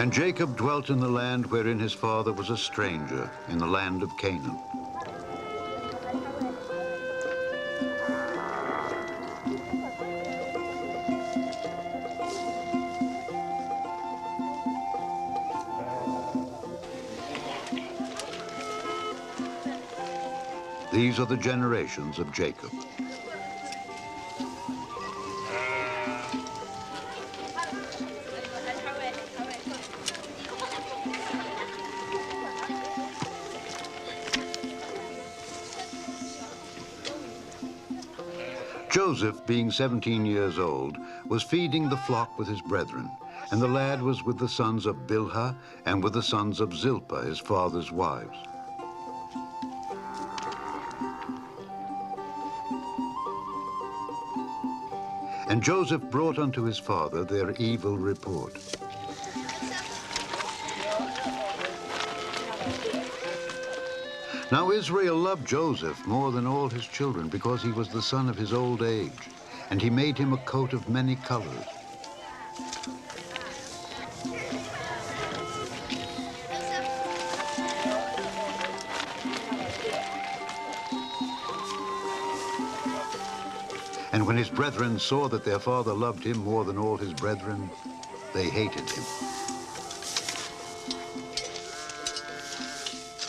And Jacob dwelt in the land wherein his father was a stranger, in the land of Canaan. These are the generations of Jacob. Joseph, being 17 years old, was feeding the flock with his brethren, and the lad was with the sons of Bilhah and with the sons of Zilpah, his father's wives. And Joseph brought unto his father their evil report. Now Israel loved Joseph more than all his children, because he was the son of his old age, and he made him a coat of many colors. And when his brethren saw that their father loved him more than all his brethren, they hated him.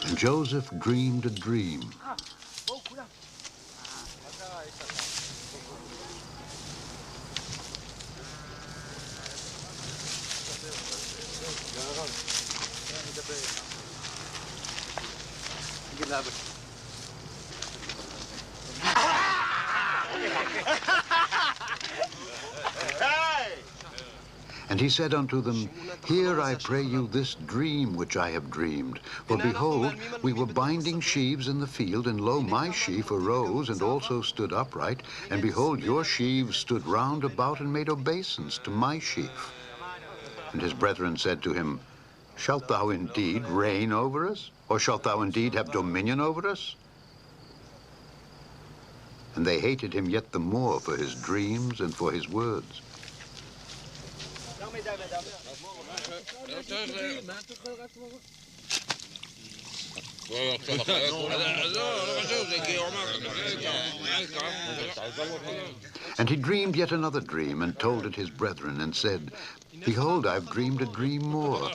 And Joseph dreamed a dream. And he said unto them, Hear, I pray you, this dream which I have dreamed. For behold, we were binding sheaves in the field, and lo, my sheaf arose and also stood upright, and behold, your sheaves stood round about and made obeisance to my sheaf. And his brethren said to him, Shalt thou indeed reign over us? Or shalt thou indeed have dominion over us? And they hated him yet the more for his dreams and for his words. And he dreamed yet another dream, and told it his brethren, and said, Behold, I've dreamed a dream more.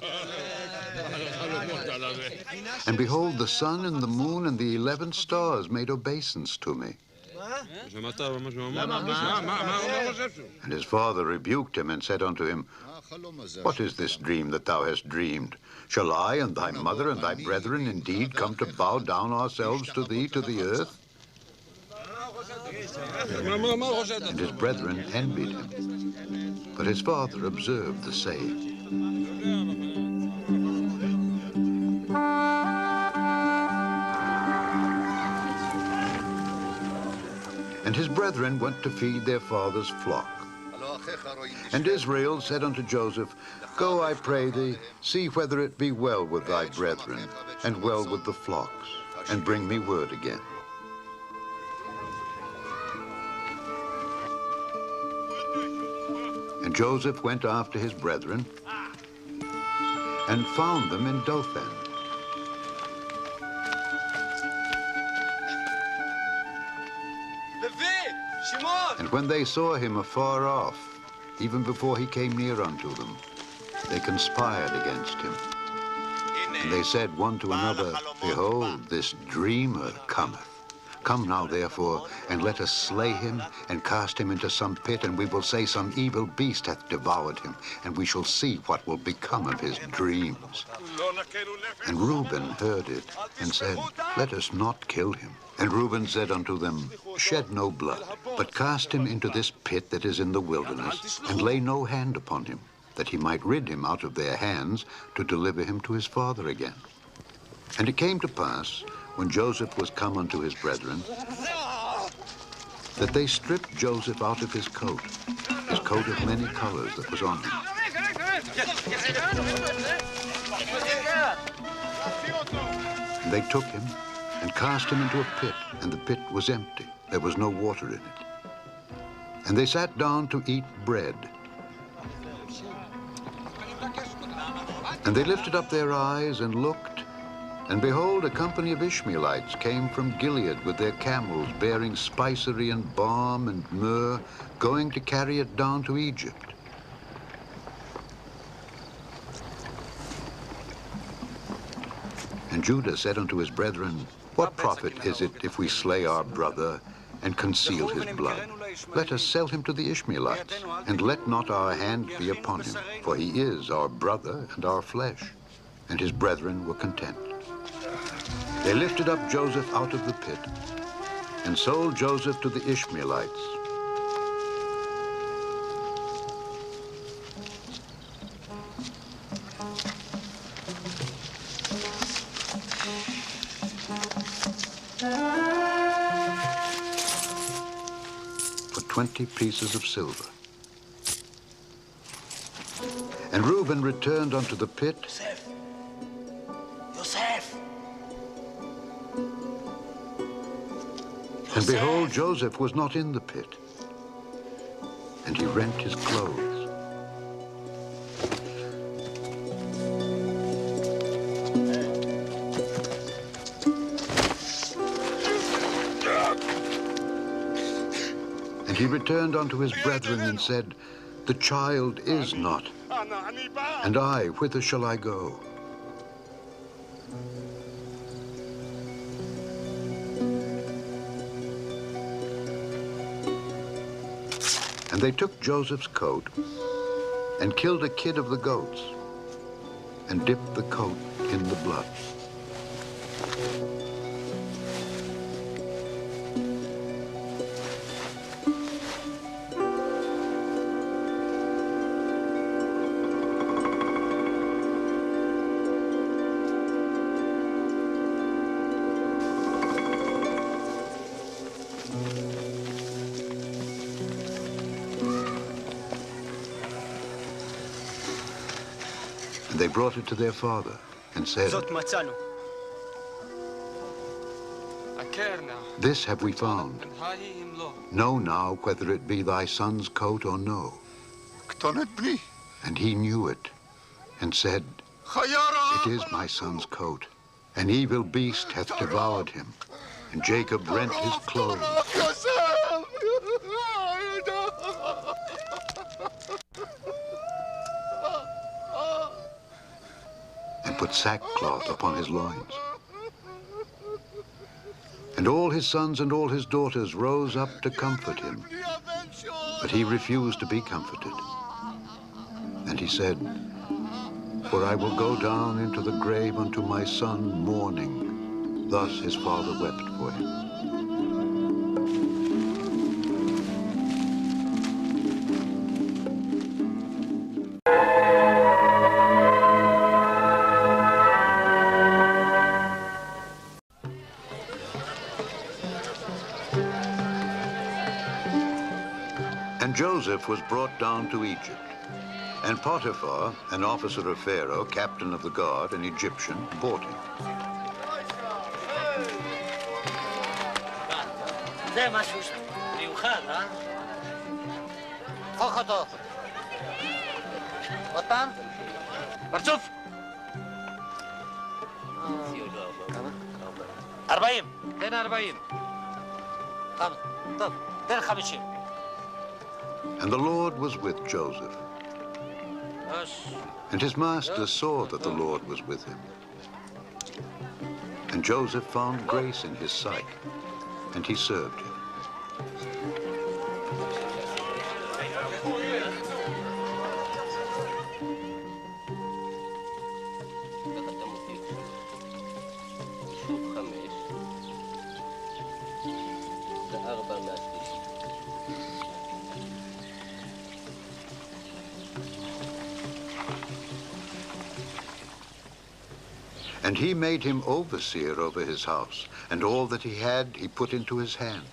And behold, the sun and the moon and the 11 stars made obeisance to me. And his father rebuked him and said unto him, What is this dream that thou hast dreamed? Shall I and thy mother and thy brethren indeed come to bow down ourselves to thee to the earth? And his brethren envied him. But his father observed the saying. And his brethren went to feed their father's flock. And Israel said unto Joseph, Go, I pray thee, see whether it be well with thy brethren, and well with the flocks, and bring me word again. And Joseph went after his brethren, and found them in Dothan. And when they saw him afar off, even before he came near unto them, they conspired against him. And they said one to another, Behold, this dreamer cometh. Come now, therefore, and let us slay him, and cast him into some pit, and we will say some evil beast hath devoured him, and we shall see what will become of his dreams. And Reuben heard it, and said, Let us not kill him. And Reuben said unto them, Shed no blood, but cast him into this pit that is in the wilderness, and lay no hand upon him, that he might rid him out of their hands, to deliver him to his father again. And it came to pass, when Joseph was come unto his brethren, that they stripped Joseph out of his coat of many colors that was on him. And they took him and cast him into a pit, and the pit was empty. There was no water in it. And they sat down to eat bread. And they lifted up their eyes and looked, and behold, a company of Ishmaelites came from Gilead with their camels, bearing spicery and balm and myrrh, going to carry it down to Egypt. And Judah said unto his brethren, What profit is it if we slay our brother and conceal his blood? Let us sell him to the Ishmaelites, and let not our hand be upon him, for he is our brother and our flesh. And his brethren were content. They lifted up Joseph out of the pit, and sold Joseph to the Ishmaelites. For 20 pieces of silver. And Reuben returned unto the pit. Joseph! And behold, Joseph was not in the pit. And he rent his clothes. And he returned unto his brethren and said, The child is not. And I, whither shall I go? And they took Joseph's coat and killed a kid of the goats and dipped the coat in the blood. They brought it to their father and said, This have we found. Know now whether it be thy son's coat or no. And he knew it and said, It is my son's coat. An evil beast hath devoured him. And Jacob rent his clothes. And put sackcloth upon his loins. And all his sons and all his daughters rose up to comfort him. But he refused to be comforted. And he said, For I will go down into the grave unto my son mourning. Thus his father wept for him. And Joseph was brought down to Egypt. And Potiphar, an officer of Pharaoh, captain of the guard, an Egyptian, bought him. זה משהו מיוחד, אה? פוך אותו. עוד פעם? פרצוף! 40. תן 40. טוב, תן 50. And the Lord was with Joseph. And his master saw that the Lord was with him. And Joseph found grace in his sight, and he served him. And he made him overseer over his house, and all that he had he put into his hand.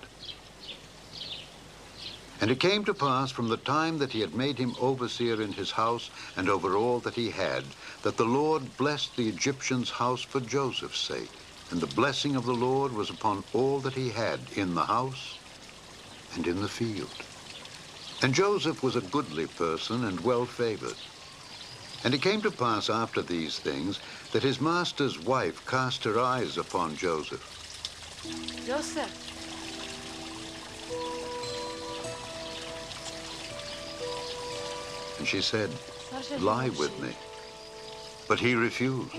And it came to pass from the time that he had made him overseer in his house and over all that he had, that the Lord blessed the Egyptian's house for Joseph's sake. And the blessing of the Lord was upon all that he had in the house and in the field. And Joseph was a goodly person and well favored. And it came to pass after these things that his master's wife cast her eyes upon Joseph. Joseph. And she said, "Lie with me." But he refused,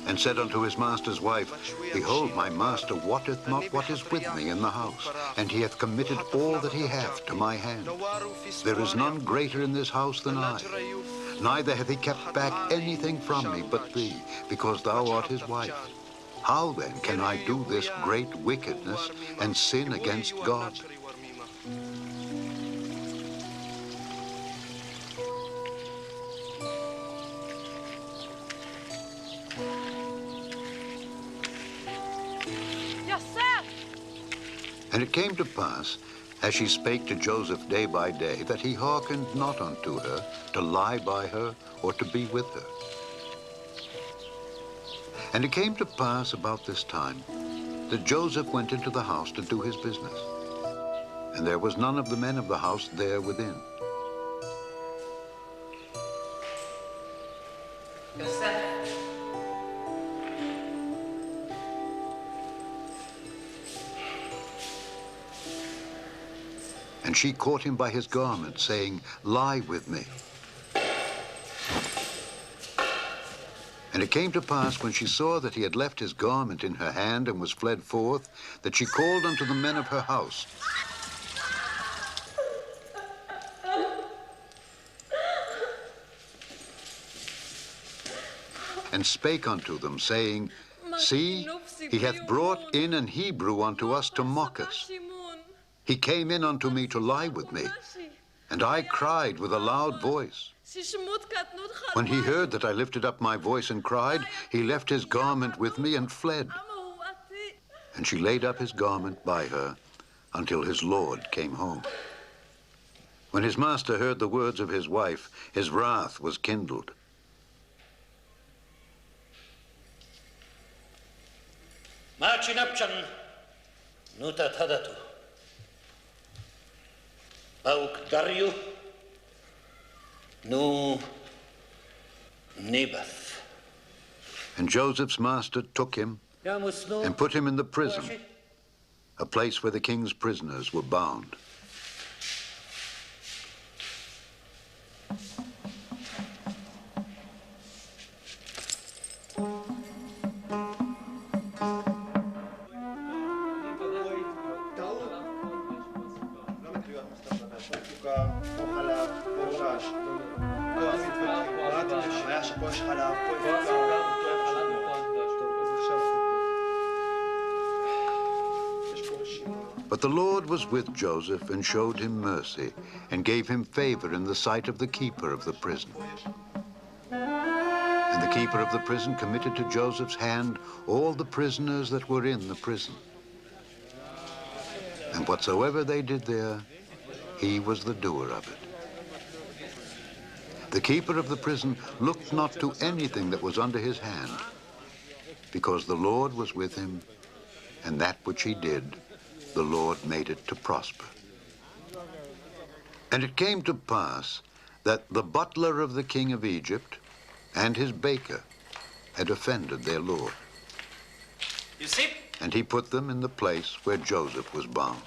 and said unto his master's wife, "Behold, my master wotteth not what is with me in the house, and he hath committed all that he hath to my hand. There is none greater in this house than I. Neither hath he kept back anything from me but thee, because thou art his wife. How then can I do this great wickedness and sin against God?" And it came to pass, as she spake to Joseph day by day, that he hearkened not unto her, to lie by her, or to be with her. And it came to pass about this time, that Joseph went into the house to do his business. And there was none of the men of the house there within. And she caught him by his garment, saying, "Lie with me." And it came to pass, when she saw that he had left his garment in her hand and was fled forth, that she called unto the men of her house, and spake unto them, saying, "See, he hath brought in an Hebrew unto us to mock us. He came in unto me to lie with me, and I cried with a loud voice. When he heard that I lifted up my voice and cried, he left his garment with me and fled. And she laid up his garment by her until his lord came home. When his master heard the words of his wife, his wrath was kindled. Machinapchan nuta tadatu. Bauk Daryu nu Nebath. And Joseph's master took him and put him in the prison, a place where the king's prisoners were bound. But the Lord was with Joseph and showed him mercy and gave him favor in the sight of the keeper of the prison. And the keeper of the prison committed to Joseph's hand all the prisoners that were in the prison. And whatsoever they did there, he was the doer of it. The keeper of the prison looked not to anything that was under his hand, because the Lord was with him, and that which he did, the Lord made it to prosper. And it came to pass that the butler of the king of Egypt and his baker had offended their Lord. You see? And he put them in the place where Joseph was bound.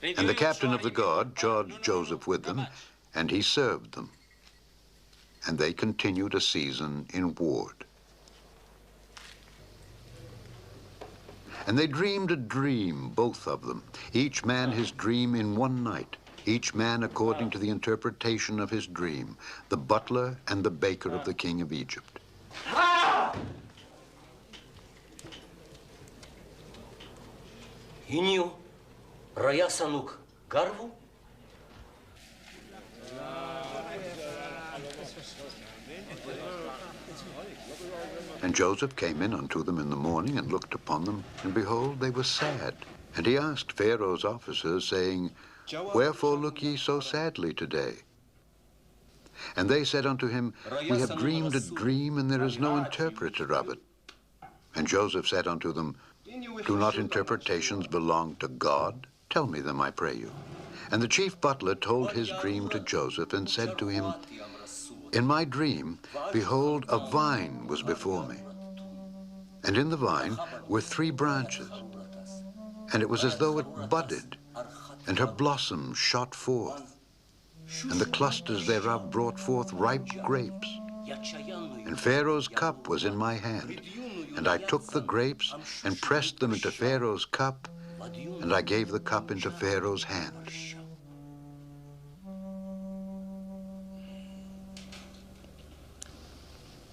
And the captain of the guard charged Joseph with them, and he served them. And they continued a season in ward. And they dreamed a dream, both of them, each man his dream in one night, each man according to the interpretation of his dream, the butler and the baker of the king of Egypt. Inyu Rayasanuk Garvu? And Joseph came in unto them in the morning and looked upon them, and behold, they were sad. And he asked Pharaoh's officers, saying, Wherefore look ye so sadly today? And they said unto him, We have dreamed a dream, and there is no interpreter of it. And Joseph said unto them, Do not interpretations belong to God? Tell me them, I pray you. And the chief butler told his dream to Joseph and said to him, "In my dream, behold, a vine was before me. And in the vine were 3 branches. And it was as though it budded, and her blossoms shot forth. And the clusters thereof brought forth ripe grapes. And Pharaoh's cup was in my hand. And I took the grapes and pressed them into Pharaoh's cup, and I gave the cup into Pharaoh's hand."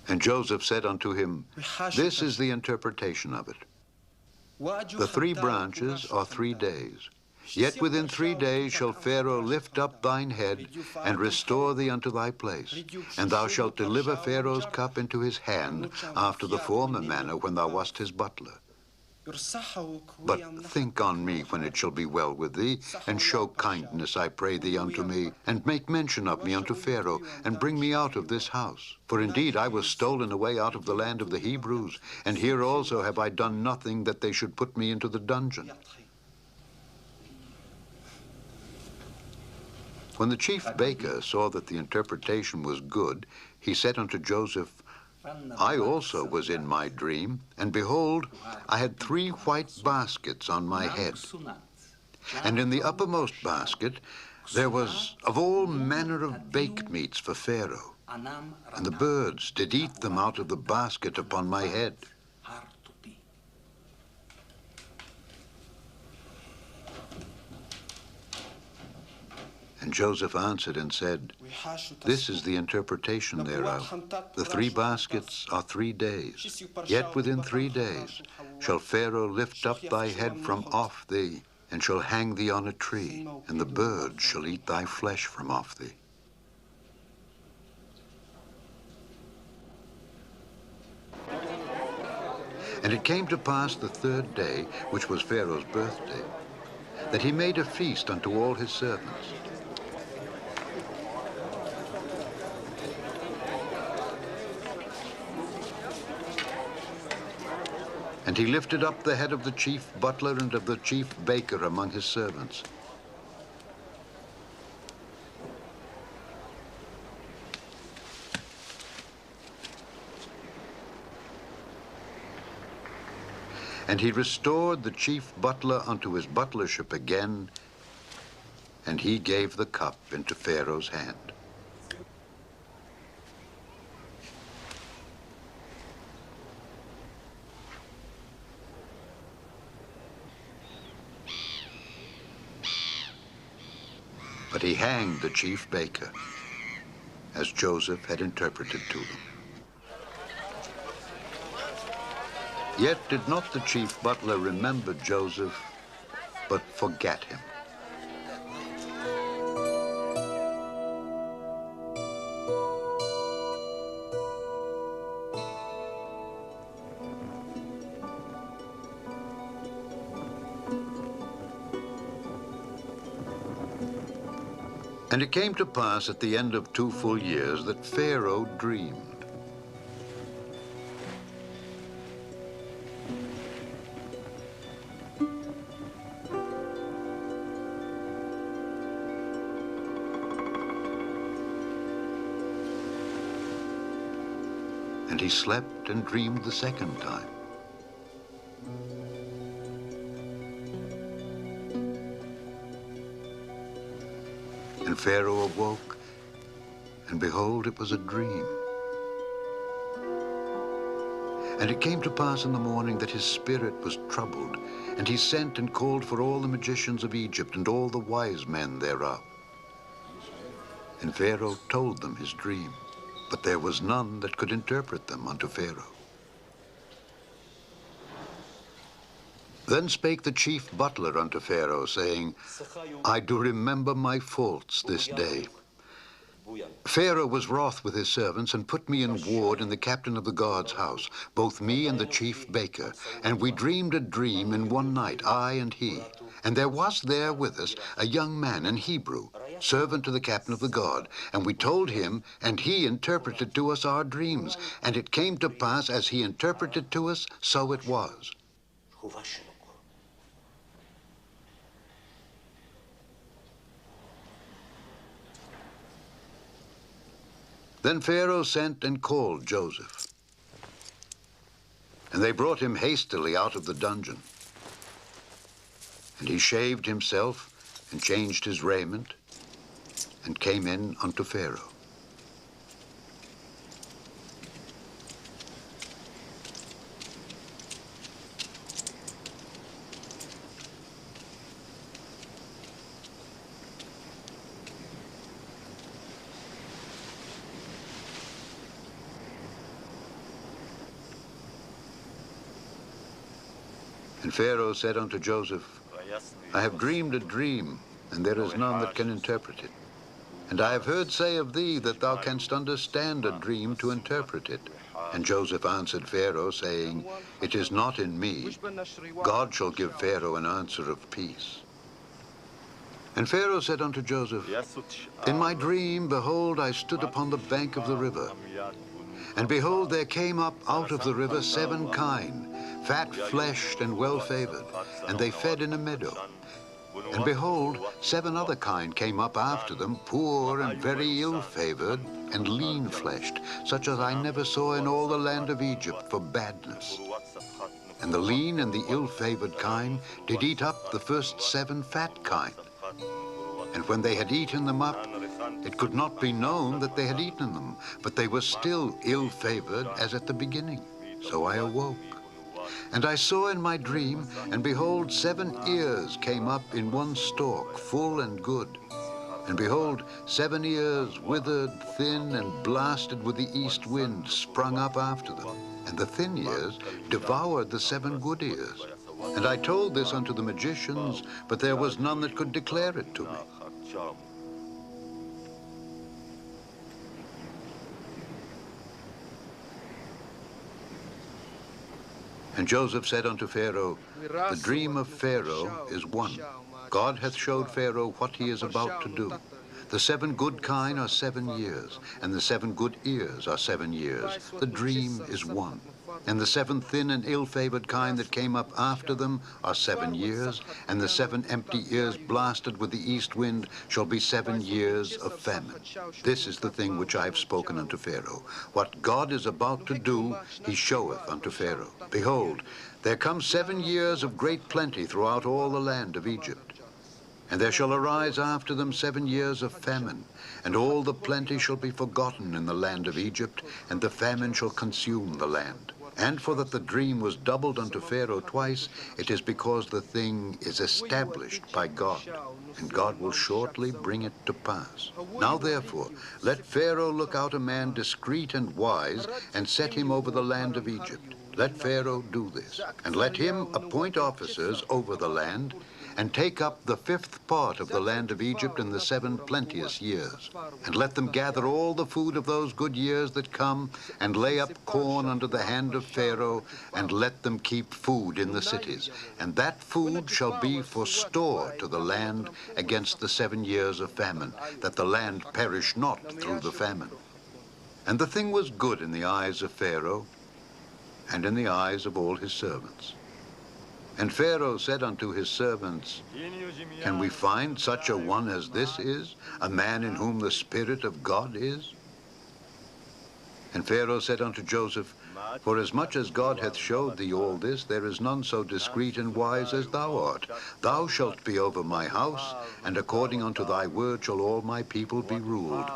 And Joseph said unto him, "This is the interpretation of it. The 3 branches are 3 days. Yet within 3 days shall Pharaoh lift up thine head and restore thee unto thy place. And thou shalt deliver Pharaoh's cup into his hand after the former manner when thou wast his butler. But think on me when it shall be well with thee, and show kindness, I pray thee, unto me, and make mention of me unto Pharaoh, and bring me out of this house. For indeed I was stolen away out of the land of the Hebrews, and here also have I done nothing that they should put me into the dungeon." When the chief baker saw that the interpretation was good, he said unto Joseph, "I also was in my dream, and behold, I had 3 white baskets on my head. And in the uppermost basket there was of all manner of baked meats for Pharaoh, and the birds did eat them out of the basket upon my head." And Joseph answered and said, "This is the interpretation thereof. The 3 baskets are 3 days. Yet within 3 days shall Pharaoh lift up thy head from off thee, and shall hang thee on a tree, and the birds shall eat thy flesh from off thee." And it came to pass the 3rd day, which was Pharaoh's birthday, that he made a feast unto all his servants. And he lifted up the head of the chief butler and of the chief baker among his servants. And he restored the chief butler unto his butlership again, and he gave the cup into Pharaoh's hand. But he hanged the chief baker, as Joseph had interpreted to them. Yet did not the chief butler remember Joseph, but forgat him. And it came to pass at the end of 2 full years that Pharaoh dreamed. And he slept and dreamed the 2nd time. And Pharaoh awoke, and behold, it was a dream. And it came to pass in the morning that his spirit was troubled, and he sent and called for all the magicians of Egypt and all the wise men thereof. And Pharaoh told them his dream, but there was none that could interpret them unto Pharaoh. Then spake the chief butler unto Pharaoh, saying, I do remember my faults this day. Pharaoh was wroth with his servants, and put me in ward in the captain of the guard's house, both me and the chief baker. And we dreamed a dream in one night, I and he. And there was there with us a young man, an Hebrew, servant to the captain of the guard. And we told him, and he interpreted to us our dreams. And it came to pass, as he interpreted to us, so it was. Then Pharaoh sent and called Joseph. And they brought him hastily out of the dungeon. And he shaved himself and changed his raiment and came in unto Pharaoh. And Pharaoh said unto Joseph, I have dreamed a dream, and there is none that can interpret it. And I have heard say of thee that thou canst understand a dream to interpret it. And Joseph answered Pharaoh, saying, It is not in me. God shall give Pharaoh an answer of peace. And Pharaoh said unto Joseph, In my dream, behold, I stood upon the bank of the river. And behold, there came up out of the river 7 kine, fat-fleshed and well-favored, and they fed in a meadow. And behold, 7 other kine came up after them, poor and very ill-favored, and lean-fleshed, such as I never saw in all the land of Egypt for badness. And the lean and the ill-favored kine did eat up the first 7 fat kine. And when they had eaten them up, it could not be known that they had eaten them, but they were still ill-favored as at the beginning. So I awoke. And I saw in my dream, and behold, 7 ears came up in one stalk, full and good. And behold, 7 ears, withered, thin, and blasted with the east wind, sprung up after them. And the thin ears devoured the 7 good ears. And I told this unto the magicians, but there was none that could declare it to me. And Joseph said unto Pharaoh, The dream of Pharaoh is one. God hath showed Pharaoh what he is about to do. The 7 good kine are 7 years, and the 7 good ears are 7 years. The dream is one. And the 7 thin and ill-favored kine that came up after them are 7 years, and the 7 empty ears blasted with the east wind shall be 7 years of famine. This is the thing which I have spoken unto Pharaoh. What God is about to do, he showeth unto Pharaoh. Behold, there come 7 years of great plenty throughout all the land of Egypt. And there shall arise after them 7 years of famine, and all the plenty shall be forgotten in the land of Egypt, and the famine shall consume the land. And for that the dream was doubled unto Pharaoh twice, it is because the thing is established by God, and God will shortly bring it to pass. Now therefore, let Pharaoh look out a man discreet and wise, and set him over the land of Egypt. Let Pharaoh do this, and let him appoint officers over the land, and take up the 5th part of the land of Egypt in the 7 plenteous years. And let them gather all the food of those good years that come, and lay up corn under the hand of Pharaoh, and let them keep food in the cities. And that food shall be for store to the land against the 7 years of famine, that the land perish not through the famine. And the thing was good in the eyes of Pharaoh, and in the eyes of all his servants. And Pharaoh said unto his servants, Can we find such a one as this is, a man in whom the Spirit of God is? And Pharaoh said unto Joseph, Forasmuch as God hath showed thee all this, there is none so discreet and wise as thou art. Thou shalt be over my house, and according unto thy word shall all my people be ruled.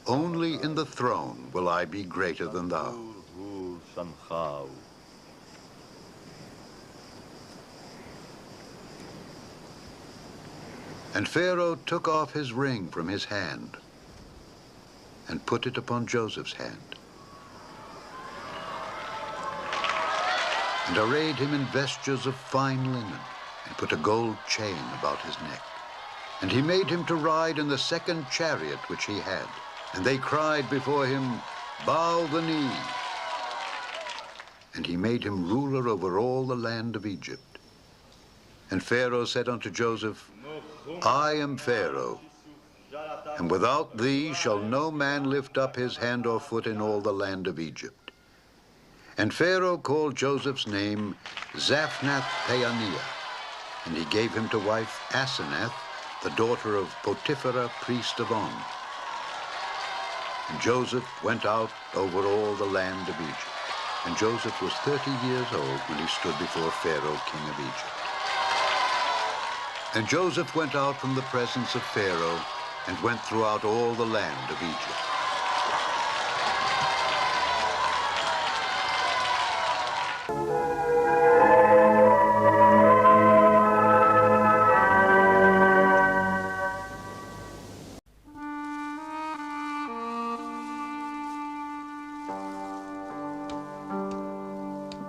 Only in the throne will I be greater than thou. And Pharaoh took off his ring from his hand and put it upon Joseph's hand, and arrayed him in vestures of fine linen, and put a gold chain about his neck. And he made him to ride in the 2nd chariot which he had. And they cried before him, Bow the knee. And he made him ruler over all the land of Egypt. And Pharaoh said unto Joseph, I am Pharaoh, and without thee shall no man lift up his hand or foot in all the land of Egypt. And Pharaoh called Joseph's name Zaphnath-Paaneah, and he gave him to wife Asenath, the daughter of Potiphera, priest of On. And Joseph went out over all the land of Egypt. And Joseph was 30 years old when he stood before Pharaoh, king of Egypt. And Joseph went out from the presence of Pharaoh and went throughout all the land of Egypt.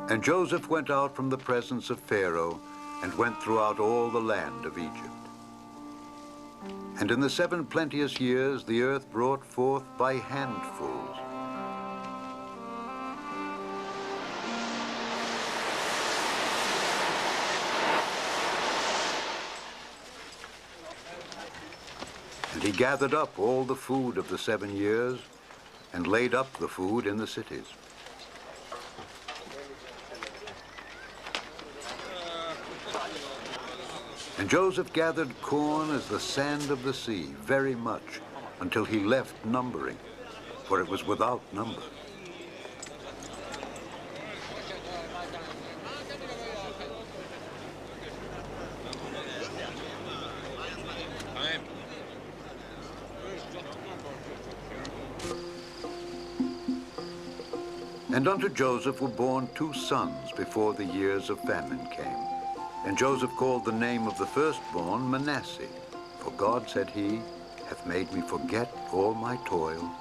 And Joseph went out from the presence of Pharaoh and went throughout all the land of Egypt. And in the 7 plenteous years the earth brought forth by handfuls. And he gathered up all the food of the 7 years and laid up the food in the cities. And Joseph gathered corn as the sand of the sea, very much, until he left numbering, for it was without number. And unto Joseph were born 2 sons before the years of famine came. And Joseph called the name of the firstborn Manasseh, for God, said he, hath made me forget all my toil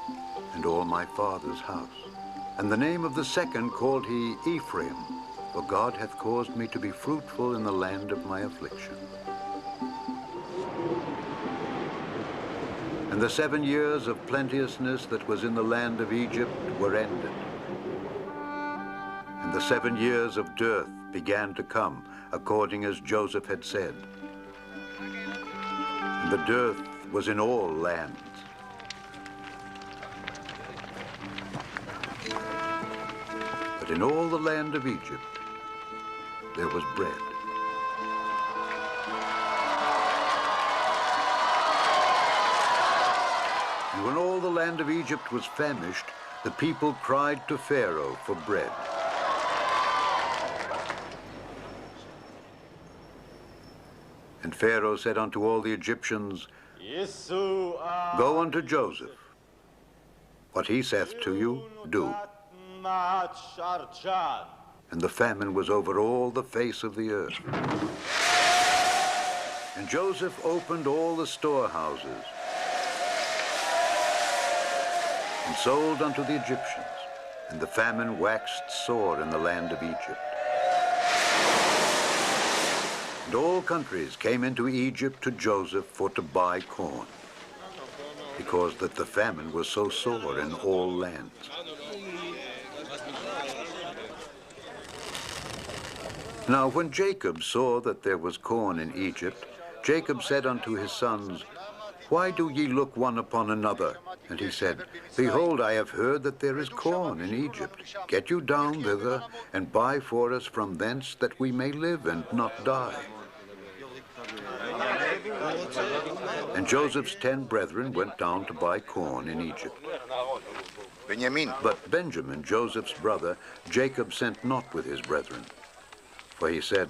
and all my father's house. And the name of the second called he Ephraim, for God hath caused me to be fruitful in the land of my affliction. And the 7 years of plenteousness that was in the land of Egypt were ended. And the 7 years of dearth began to come, according as Joseph had said. And the dearth was in all lands. But in all the land of Egypt there was bread. And when all the land of Egypt was famished, the people cried to Pharaoh for bread. And Pharaoh said unto all the Egyptians, Go unto Joseph. What he saith to you, do. And the famine was over all the face of the earth. And Joseph opened all the storehouses and sold unto the Egyptians. And the famine waxed sore in the land of Egypt. And all countries came into Egypt to Joseph for to buy corn, because that the famine was so sore in all lands. Now when Jacob saw that there was corn in Egypt, Jacob said unto his sons, Why do ye look one upon another? And he said, Behold, I have heard that there is corn in Egypt. Get you down thither, and buy for us from thence, that we may live and not die. And Joseph's 10 brethren went down to buy corn in Egypt. But Benjamin, Joseph's brother, Jacob sent not with his brethren. For he said,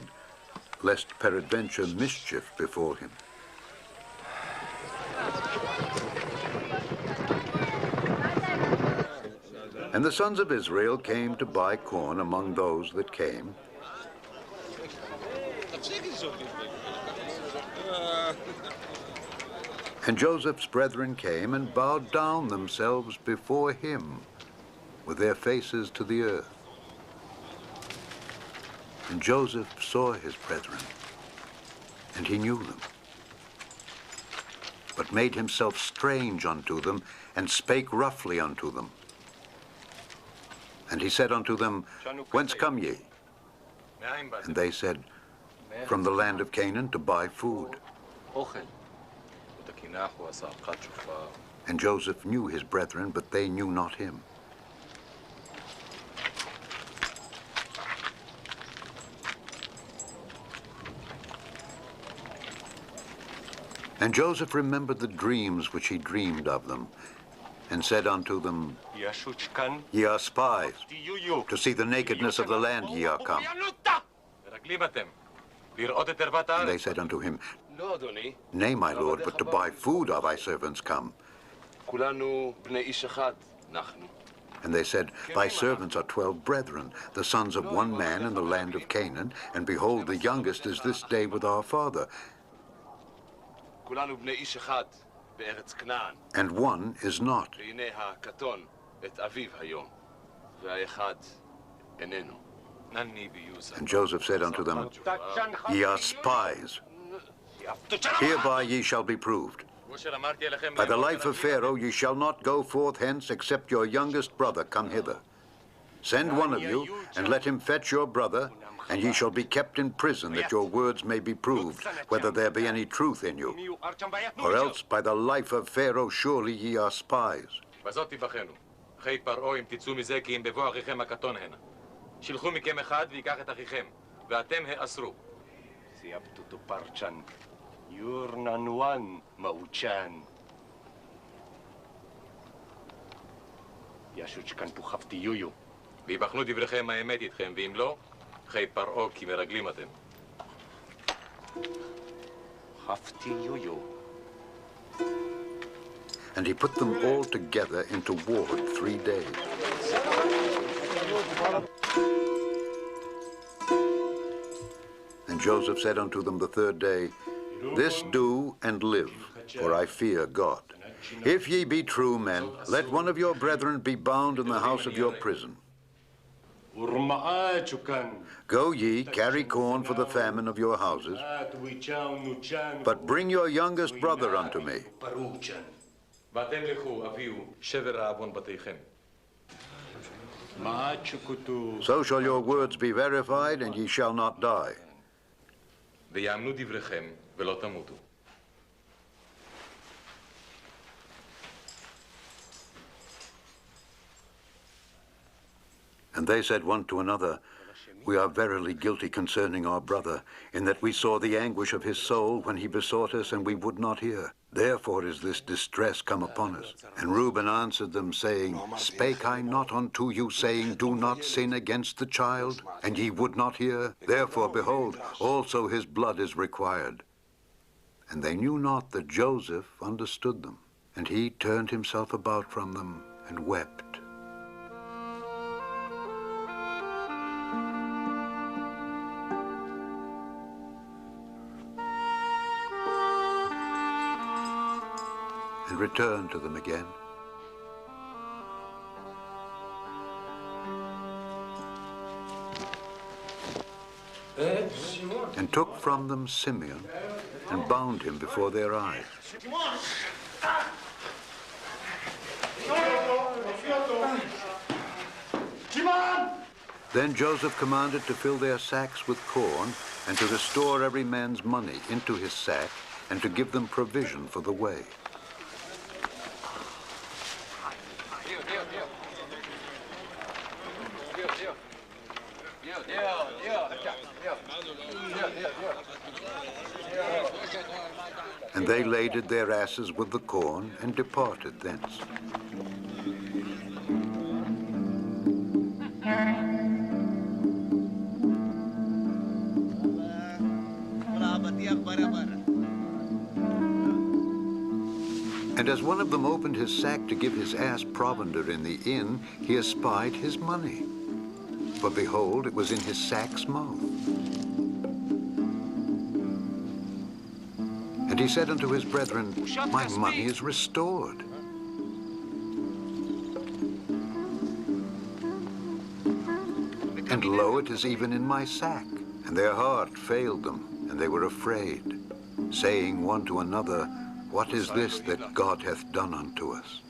Lest peradventure mischief befall him. And the sons of Israel came to buy corn among those that came. And Joseph's brethren came and bowed down themselves before him with their faces to the earth. And Joseph saw his brethren, and he knew them, but made himself strange unto them, and spake roughly unto them. And he said unto them, Whence come ye? And they said, From the land of Canaan to buy food. And Joseph knew his brethren, but they knew not him. And Joseph remembered the dreams which he dreamed of them. and said unto them, Ye are spies. To see the nakedness of the land ye are come. And they said unto him, Nay, my lord, but to buy food are thy servants come. And they said, Thy servants are 12 brethren, the sons of one man in the land of Canaan, and behold, the youngest is this day with our father, and one is not. And Joseph said unto them, Ye are spies. Hereby ye shall be proved. By the life of Pharaoh ye shall not go forth hence, except your youngest brother come hither. Send one of you, and let him fetch your brother, and ye shall be kept in prison, that your words may be proved, whether there be any truth in you. Or else by the life of Pharaoh surely ye are spies. ויבחנו דבריכם האמת איתכם, ואם לא, חי פרעה כי מרגלים אתם. And he put them all together into ward 3 days. And Joseph said unto them the 3rd day, This do and live, for I fear God. If ye be true men, let one of your brethren be bound in the house of your prison. Go ye, carry corn for the famine of your houses, but bring your youngest brother unto me. So shall your words be verified, and ye shall not die. And they said one to another, We are verily guilty concerning our brother, in that we saw the anguish of his soul when he besought us, and we would not hear. Therefore is this distress come upon us. And Reuben answered them, saying, Spake I not unto you, saying, Do not sin against the child? And ye would not hear? Therefore, behold, also his blood is required. And they knew not that Joseph understood them. And he turned himself about from them and wept. And returned to them again. And took from them Simeon and bound him before their eyes. Then Joseph commanded to fill their sacks with corn, and to restore every man's money into his sack, and to give them provision for the way. And they laded their asses with the corn and departed thence. And as one of them opened his sack to give his ass provender in the inn, he espied his money. For behold, it was in his sack's mouth. And he said unto his brethren, My money is restored. And lo, it is even in my sack. And their heart failed them, and they were afraid, saying one to another, What is this that God hath done unto us?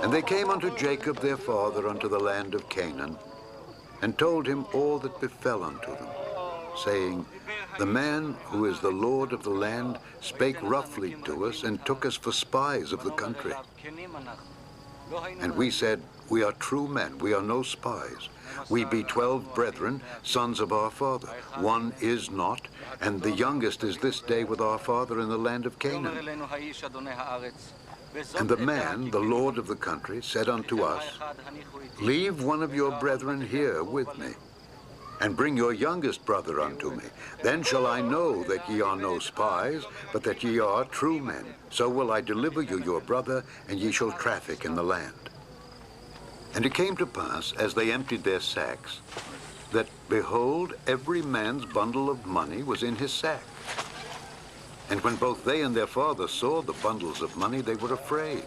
And they came unto Jacob their father unto the land of Canaan, and told him all that befell unto them, saying, The man who is the Lord of the land spake roughly to us and took us for spies of the country. And we said, we are true men, we are no spies. We be 12 brethren, sons of our father. One is not, and the youngest is this day with our father in the land of Canaan. And the man, the Lord of the country, said unto us, leave one of your brethren here with me, and bring your youngest brother unto me. Then shall I know that ye are no spies, but that ye are true men. So will I deliver you your brother, and ye shall traffic in the land. And it came to pass, as they emptied their sacks, that, behold, every man's bundle of money was in his sack. And when both they and their father saw the bundles of money, they were afraid.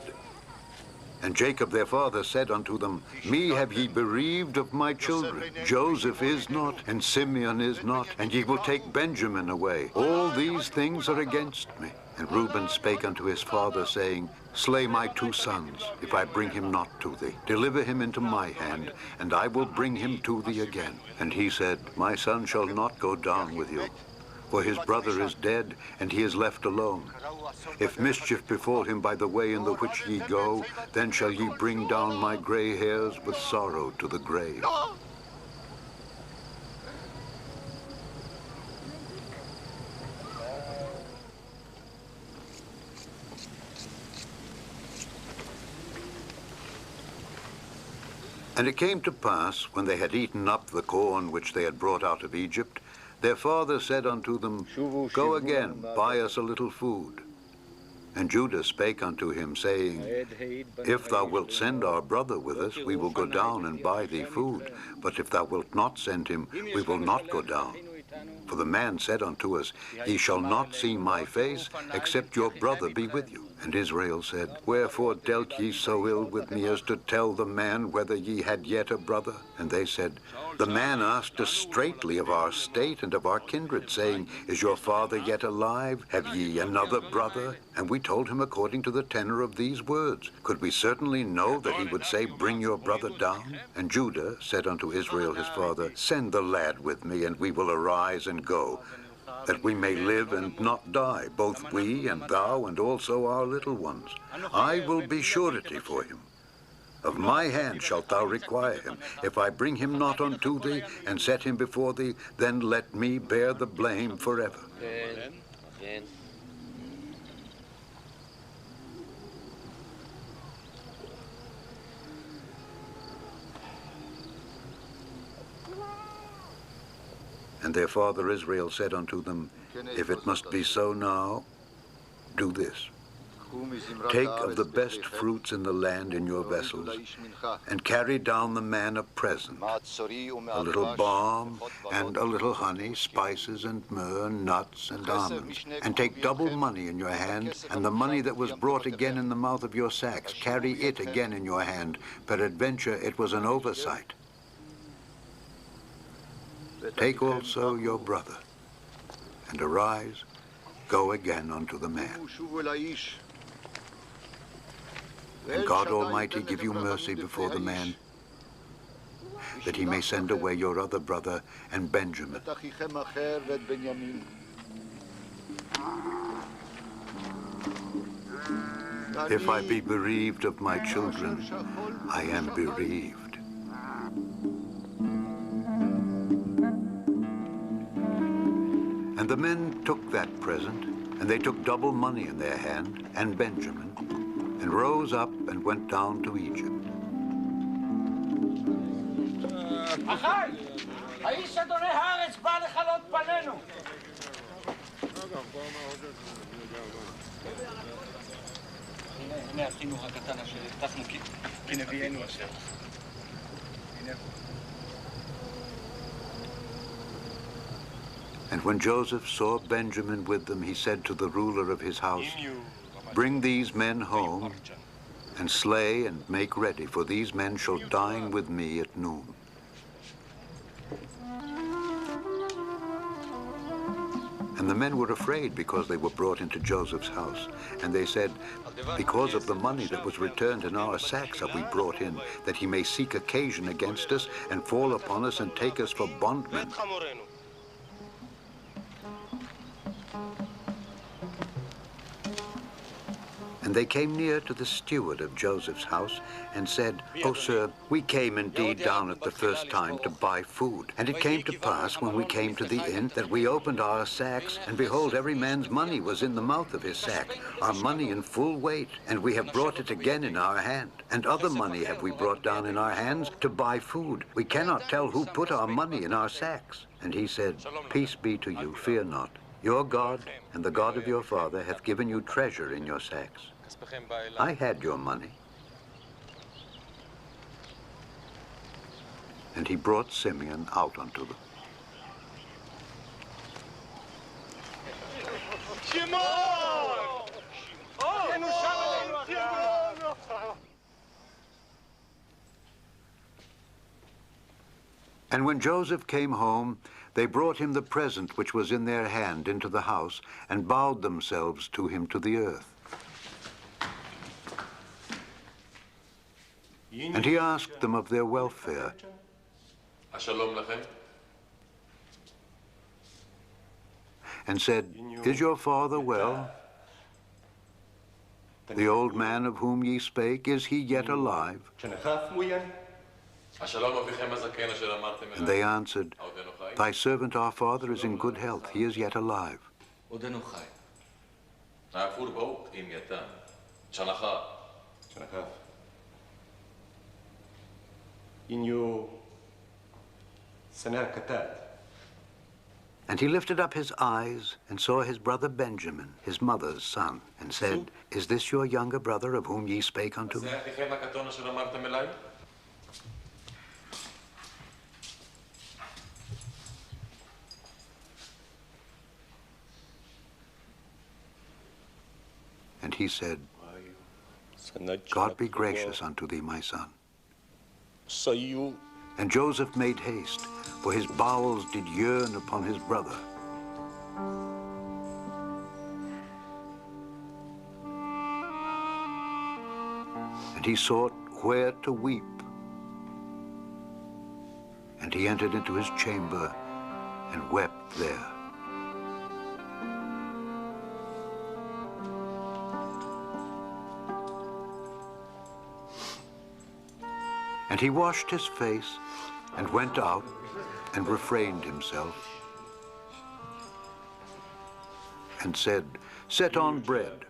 And Jacob their father said unto them, me have ye bereaved of my children. Joseph is not, and Simeon is not, and ye will take Benjamin away. All these things are against me. And Reuben spake unto his father, saying, slay my 2 sons, if I bring him not to thee. Deliver him into my hand, and I will bring him to thee again. And he said, my son shall not go down with you, for his brother is dead, and he is left alone. If mischief befall him by the way in the which ye go, then shall ye bring down my gray hairs with sorrow to the grave. And it came to pass, when they had eaten up the corn which they had brought out of Egypt, their father said unto them, go again, buy us a little food. And Judah spake unto him, saying, if thou wilt send our brother with us, we will go down and buy thee food. But if thou wilt not send him, we will not go down. For the man said unto us, ye shall not see my face, except your brother be with you. And Israel said, wherefore dealt ye so ill with me as to tell the man whether ye had yet a brother? And they said, the man asked us straitly of our state and of our kindred, saying, is your father yet alive? Have ye another brother? And we told him according to the tenor of these words. Could we certainly know that he would say, bring your brother down? And Judah said unto Israel his father, send the lad with me, and we will arise and go, that we may live and not die, both we and thou and also our little ones. I will be surety for him. Of my hand shalt thou require him. If I bring him not unto thee, and set him before thee, then let me bear the blame forever. And their father Israel said unto them, if it must be so now, do this. Take of the best fruits in the land in your vessels, and carry down the man a present, a little balm, and a little honey, spices and myrrh, nuts and almonds. And take double money in your hand, and the money that was brought again in the mouth of your sacks, carry it again in your hand. Peradventure it was an oversight. Take also your brother, and arise, go again unto the man. And God Almighty give you mercy before the man, that he may send away your other brother and Benjamin. If I be bereaved of my children, I am bereaved. And the men took that present, and they took double money in their hand, and Benjamin, and rose up and went down to Egypt. And when Joseph saw Benjamin with them, he said to the ruler of his house, bring these men home, and slay and make ready, for these men shall dine with me at noon. And the men were afraid because they were brought into Joseph's house. And they said, because of the money that was returned in our sacks have we brought in, that he may seek occasion against us and fall upon us and take us for bondmen. And they came near to the steward of Joseph's house and said, "O sir, we came indeed down at the first time to buy food. And it came to pass, when we came to the inn, that we opened our sacks, and behold, every man's money was in the mouth of his sack, our money in full weight. And we have brought it again in our hand. And other money have we brought down in our hands to buy food. We cannot tell who put our money in our sacks." And he said, "Peace be to you, fear not. Your God and the God of your father hath given you treasure in your sacks. I had your money." And he brought Simeon out unto them. And when Joseph came home, they brought him the present which was in their hand into the house, and bowed themselves to him to the earth. And he asked them of their welfare. And said, "Is your father well? The old man of whom ye spake, is he yet alive?" And they answered, "Thy servant our father is in good health. He is yet alive." And he lifted up his eyes and saw his brother Benjamin, his mother's son, and said, "Is this your younger brother of whom ye spake unto me?" And he said, "God be gracious unto thee, my son." And Joseph made haste, for his bowels did yearn upon his brother. And he sought where to weep. And he entered into his chamber and wept there. And he washed his face and went out and refrained himself and said, "Set on bread."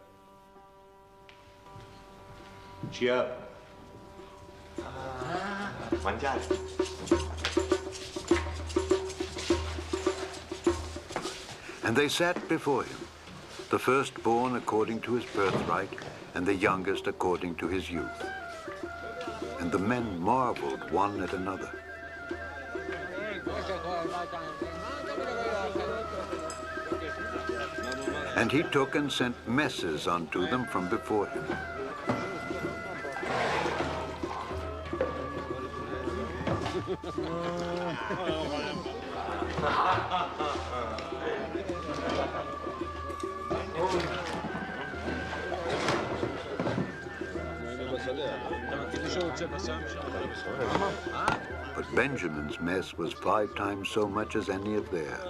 And they sat before him, the firstborn according to his birthright, and the youngest according to his youth. And the men marveled one at another. And he took and sent messes unto them from before him. But Benjamin's mess was 5 times so much as any of theirs.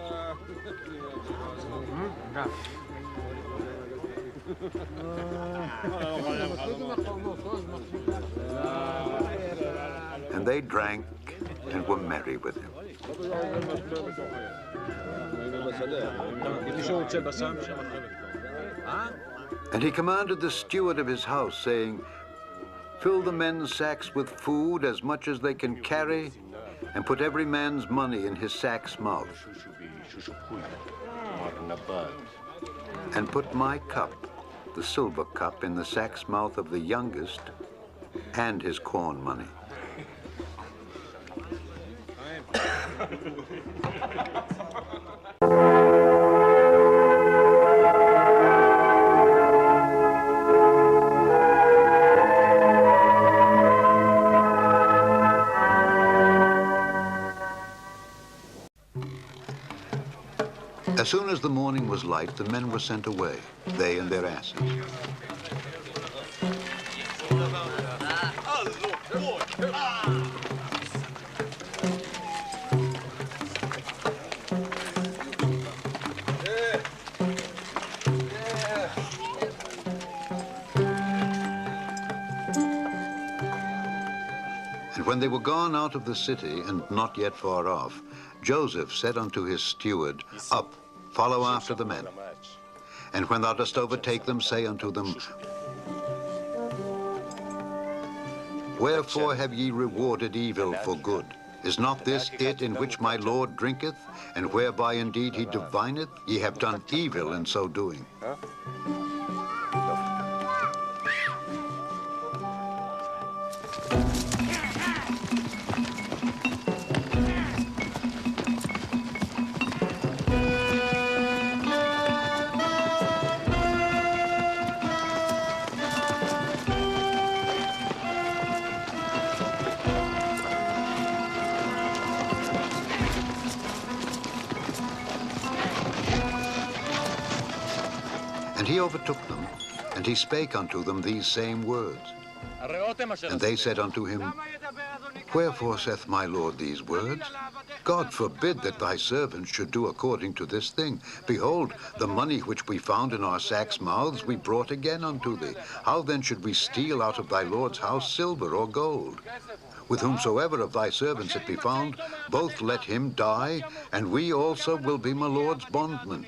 And they drank and were merry with him. And he commanded the steward of his house, saying, "Fill the men's sacks with food as much as they can carry, and put every man's money in his sack's mouth. And put my cup, the silver cup, in the sack's mouth of the youngest, and his corn money." As soon as the morning was light, the men were sent away, they and their asses. when they were gone out of the city and not yet far off, Joseph said unto his steward, Up, follow after the men. And when thou dost overtake them, say unto them, Wherefore have ye rewarded evil for good? Is not this it in which my Lord drinketh, and whereby indeed he divineth? Ye have done evil in so doing. And he overtook them, and he spake unto them these same words. And they said unto him, Wherefore saith my Lord these words? God forbid that thy servants should do according to this thing. Behold, the money which we found in our sacks' mouths we brought again unto thee. How then should we steal out of thy Lord's house silver or gold? With whomsoever of thy servants it be found, both let him die, and we also will be my Lord's bondmen.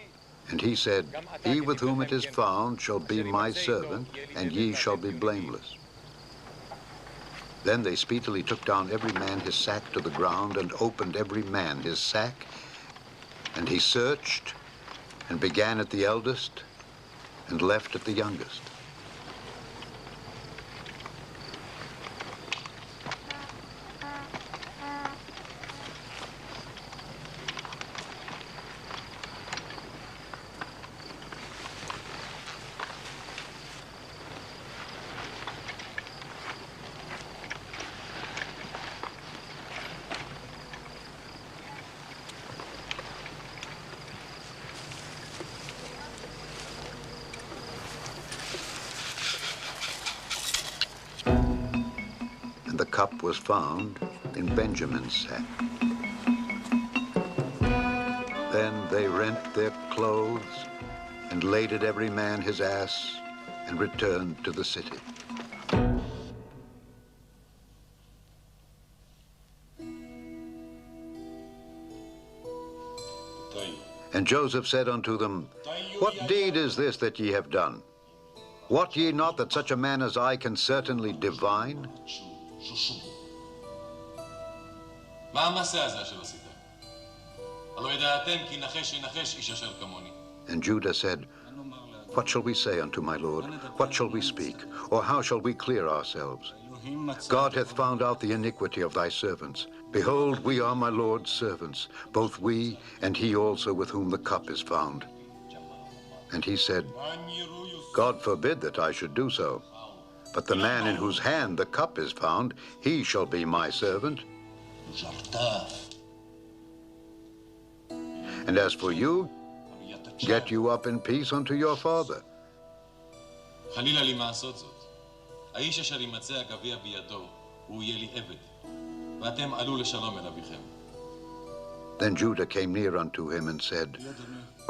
And he said, He with whom it is found shall be my servant, and ye shall be blameless. Then they speedily took down every man his sack to the ground, and opened every man his sack. And he searched, and began at the eldest, and left at the youngest. The cup was found in Benjamin's sack. Then they rent their clothes and laded every man his ass and returned to the city. And Joseph said unto them, What deed is this that ye have done? Wot ye not that such a man as I can certainly divine? And Judah said, What shall we say unto my Lord? What shall we speak? Or how shall we clear ourselves? God hath found out the iniquity of thy servants. Behold, we are my Lord's servants, both we and he also with whom the cup is found. And he said, God forbid that I should do so. But the man in whose hand the cup is found, he shall be my servant. And as for you, get you up in peace unto your father. Then Judah came near unto him and said,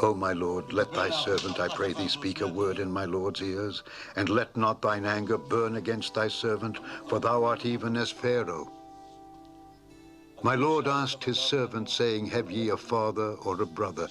O my Lord, let thy servant, I pray thee, speak a word in my Lord's ears, and let not thine anger burn against thy servant, for thou art even as Pharaoh. My Lord asked his servant, saying, Have ye a father or a brother?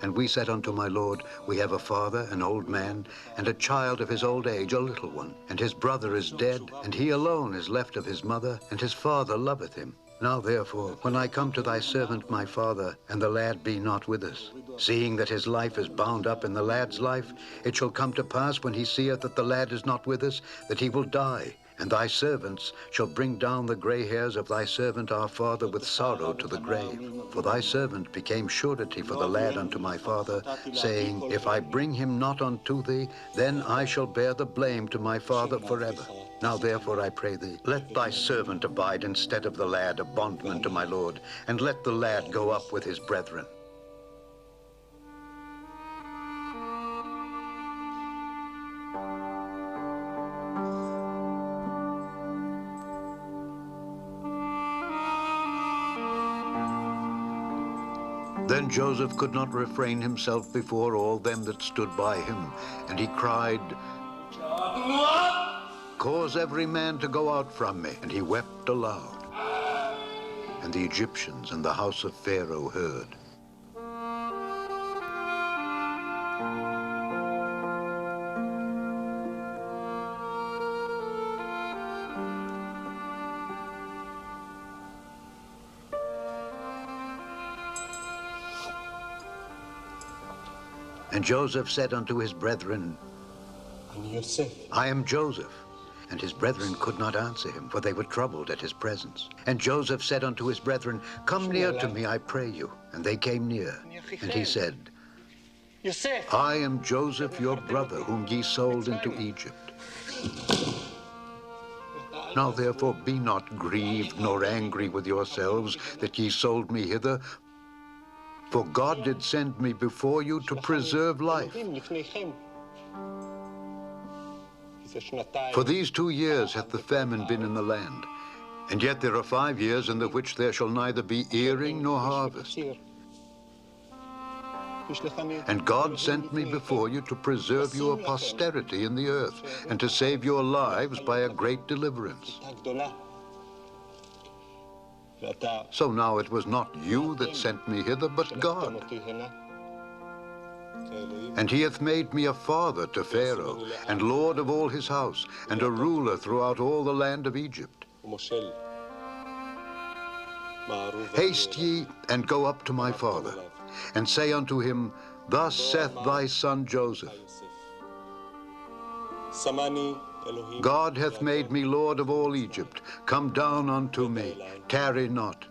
And we said unto my Lord, We have a father, an old man, and a child of his old age, a little one. And his brother is dead, and he alone is left of his mother, and his father loveth him. Now therefore, when I come to thy servant my father, and the lad be not with us, seeing that his life is bound up in the lad's life, it shall come to pass, when he seeth that the lad is not with us, that he will die. And thy servants shall bring down the gray hairs of thy servant our father with sorrow to the grave. For thy servant became surety for the lad unto my father, saying, If I bring him not unto thee, then I shall bear the blame to my father forever. Now therefore I pray thee, let thy servant abide instead of the lad, a bondman to my lord, and let the lad go up with his brethren. Then Joseph could not refrain himself before all them that stood by him, and he cried, Cause every man to go out from me. And he wept aloud. And the Egyptians and the house of Pharaoh heard. And Joseph said unto his brethren, I am Joseph. And his brethren could not answer him, for they were troubled at his presence. And Joseph said unto his brethren, Come near to me, I pray you. And they came near. And he said, I am Joseph, your brother, whom ye sold into Egypt. Now therefore be not grieved nor angry with yourselves that ye sold me hither, for God did send me before you to preserve life. For these 2 years hath the famine been in the land, and yet there are 5 years in the which there shall neither be earing nor harvest. And God sent me before you to preserve your posterity in the earth, and to save your lives by a great deliverance. So now it was not you that sent me hither, but God. And he hath made me a father to Pharaoh, and lord of all his house, and a ruler throughout all the land of Egypt. Haste ye, and go up to my father, and say unto him, Thus saith thy son Joseph, God hath made me lord of all Egypt. Come down unto me, tarry not.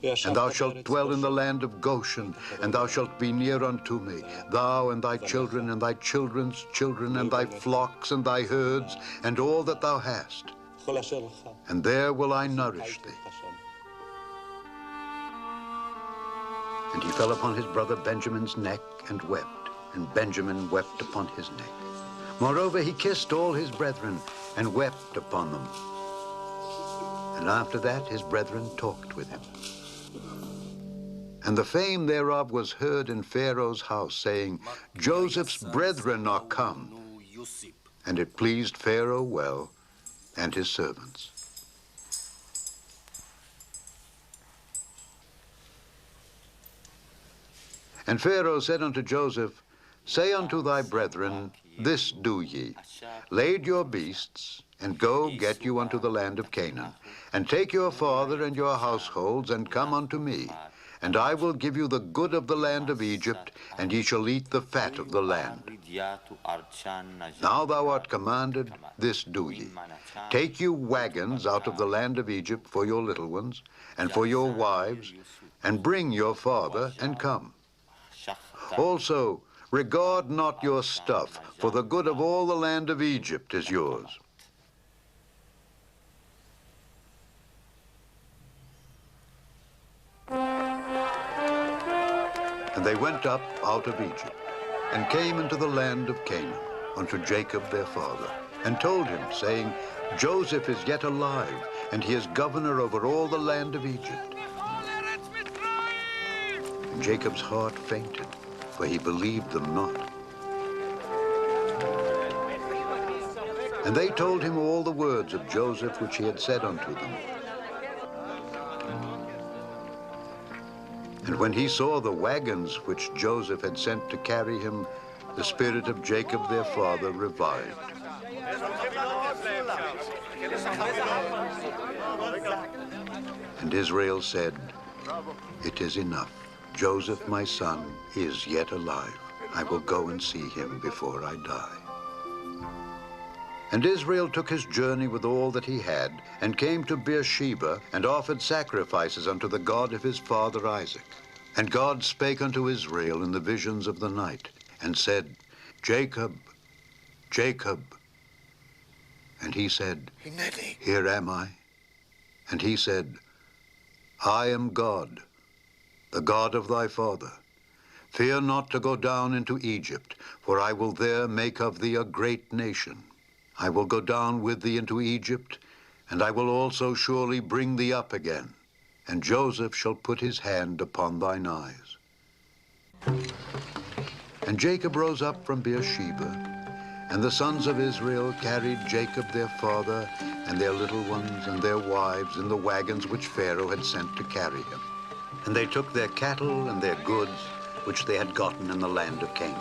And thou shalt dwell in the land of Goshen, and thou shalt be near unto me, thou and thy children, and thy children's children, and thy flocks, and thy herds, and all that thou hast. And there will I nourish thee. And he fell upon his brother Benjamin's neck, and wept, and Benjamin wept upon his neck. Moreover, he kissed all his brethren, and wept upon them. And after that his brethren talked with him. And the fame thereof was heard in Pharaoh's house, saying, Joseph's brethren are come. And it pleased Pharaoh well, and his servants. And Pharaoh said unto Joseph, Say unto thy brethren, This do ye, lade your beasts, and go get you unto the land of Canaan, and take your father and your households, and come unto me. And I will give you the good of the land of Egypt, and ye shall eat the fat of the land. Now thou art commanded, this do ye. Take you wagons out of the land of Egypt for your little ones, and for your wives, and bring your father, and come. Also, regard not your stuff, for the good of all the land of Egypt is yours. And they went up out of Egypt, and came into the land of Canaan, unto Jacob their father, and told him, saying, Joseph is yet alive, and he is governor over all the land of Egypt. And Jacob's heart fainted, for he believed them not. And they told him all the words of Joseph which he had said unto them. And when he saw the wagons which Joseph had sent to carry him, the spirit of Jacob their father revived. And Israel said, It is enough. Joseph, my son, is yet alive. I will go and see him before I die. And Israel took his journey with all that he had, and came to Beersheba, and offered sacrifices unto the God of his father Isaac. And God spake unto Israel in the visions of the night, and said, Jacob, Jacob. And he said, Here am I. And he said, I am God, the God of thy father. Fear not to go down into Egypt, for I will there make of thee a great nation. I will go down with thee into Egypt, and I will also surely bring thee up again, and Joseph shall put his hand upon thine eyes. And Jacob rose up from Beersheba, And the sons of Israel carried Jacob their father and their little ones and their wives in the wagons which Pharaoh had sent to carry him. And they took their cattle and their goods which they had gotten in the land of Canaan.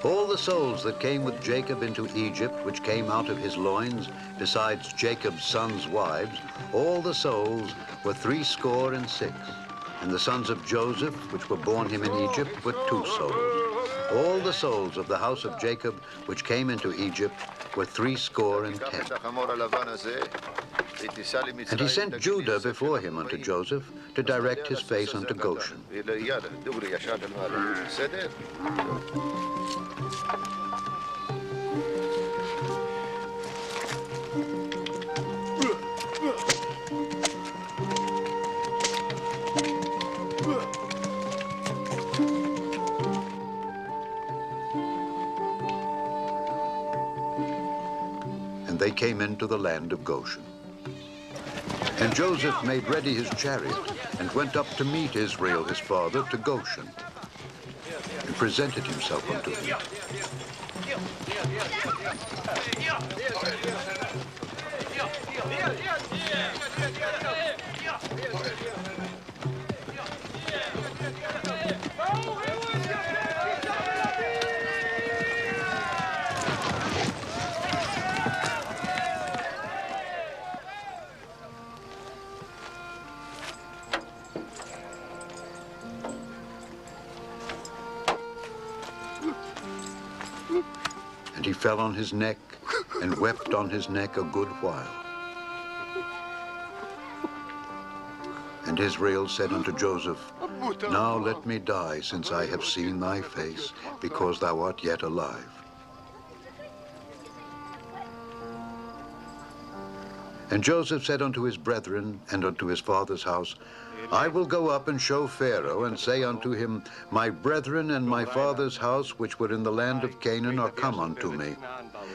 All the souls that came with Jacob into Egypt, which came out of his loins, besides Jacob's sons' wives, all the souls were 66. And the sons of Joseph, which were born him in Egypt, were 2 souls. All the souls of the house of Jacob, which came into Egypt, were 70. And he sent Judah before him unto Joseph to direct his face unto Goshen. And they came into the land of Goshen. And Joseph made ready his chariot and went up to meet Israel his father to Goshen, and presented himself unto him. And he fell on his neck and wept on his neck a good while. And Israel said unto Joseph, Now let me die, since I have seen thy face, because thou art yet alive. And Joseph said unto his brethren and unto his father's house, I will go up and show Pharaoh, and say unto him, My brethren and my father's house, which were in the land of Canaan, are come unto me.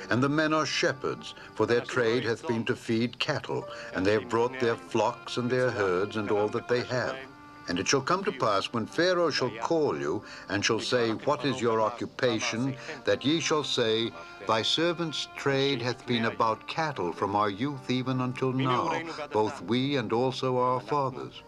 And the men are shepherds, for their trade hath been to feed cattle, and they have brought their flocks and their herds and all that they have. And it shall come to pass, when Pharaoh shall call you, and shall say, What is your occupation? That ye shall say, Thy servant's trade hath been about cattle from our youth even until now, both we and also our fathers.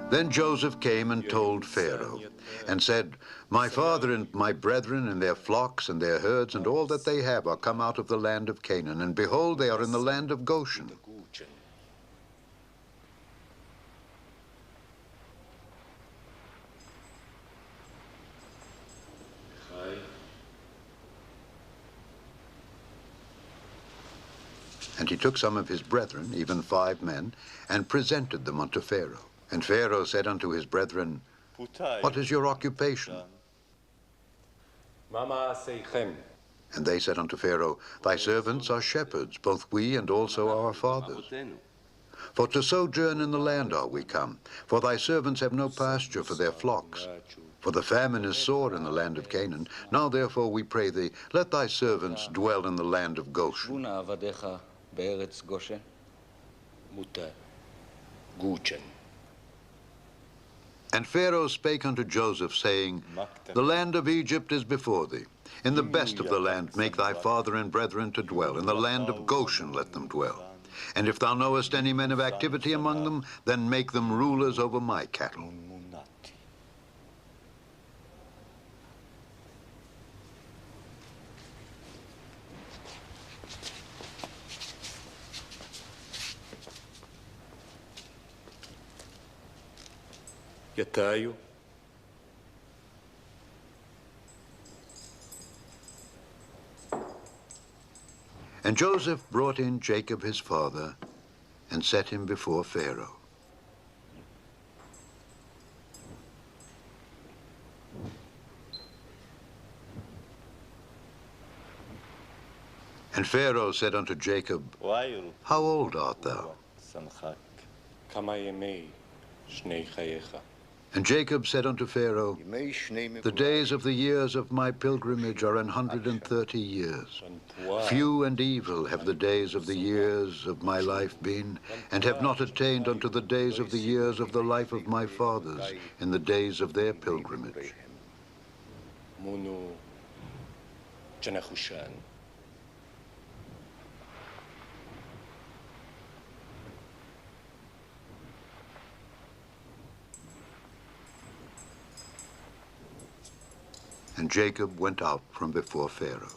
Then Joseph came and told Pharaoh, and said, My father and my brethren and their flocks and their herds and all that they have are come out of the land of Canaan, and behold, they are in the land of Goshen. And he took some of his brethren, even 5 men, and presented them unto Pharaoh. And Pharaoh said unto his brethren, What is your occupation? And they said unto Pharaoh, Thy servants are shepherds, both we and also our fathers. For to sojourn in the land are we come, for thy servants have no pasture for their flocks. For the famine is sore in the land of Canaan. Now therefore we pray thee, let thy servants dwell in the land of Goshen. And Pharaoh spake unto Joseph, saying, The land of Egypt is before thee. In the best of the land make thy father and brethren to dwell. In the land of Goshen let them dwell. And if thou knowest any men of activity among them, then make them rulers over my cattle. Yatayu. And Joseph brought in Jacob his father, and set him before Pharaoh. And Pharaoh said unto Jacob, How old art thou? And Jacob said unto Pharaoh, the days of the years of my pilgrimage are 130 years. Few and evil have the days of the years of my life been, and have not attained unto the days of the years of the life of my fathers in the days of their pilgrimage. And Jacob went out from before Pharaoh.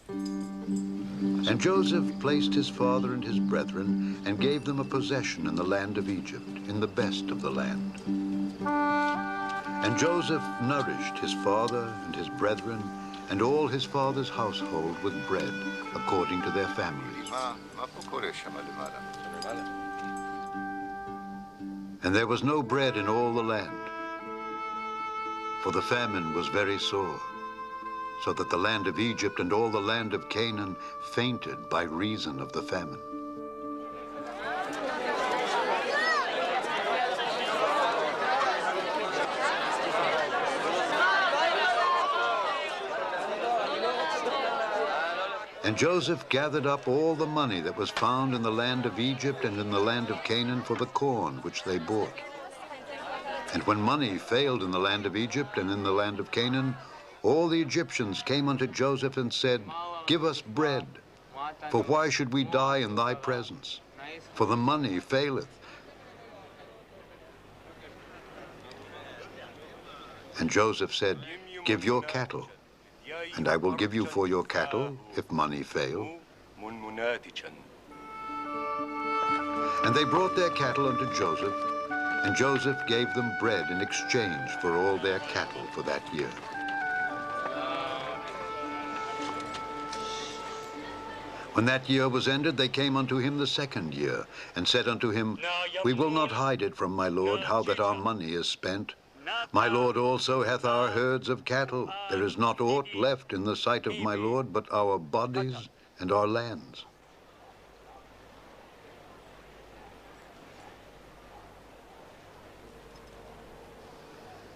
And Joseph placed his father and his brethren, and gave them a possession in the land of Egypt, in the best of the land. And Joseph nourished his father and his brethren, and all his father's household with bread, according to their families. And there was no bread in all the land, for the famine was very sore, so that the land of Egypt and all the land of Canaan fainted by reason of the famine. And Joseph gathered up all the money that was found in the land of Egypt and in the land of Canaan for the corn which they bought. And when money failed in the land of Egypt and in the land of Canaan, all the Egyptians came unto Joseph and said, give us bread, for why should we die in thy presence? For the money faileth. And Joseph said, give your cattle, and I will give you for your cattle if money fail. And they brought their cattle unto Joseph, and Joseph gave them bread in exchange for all their cattle for that year. When that year was ended, they came unto him the second year, and said unto him, we will not hide it from my lord, how that our money is spent. My lord also hath our herds of cattle. There is not aught left in the sight of my lord but our bodies and our lands.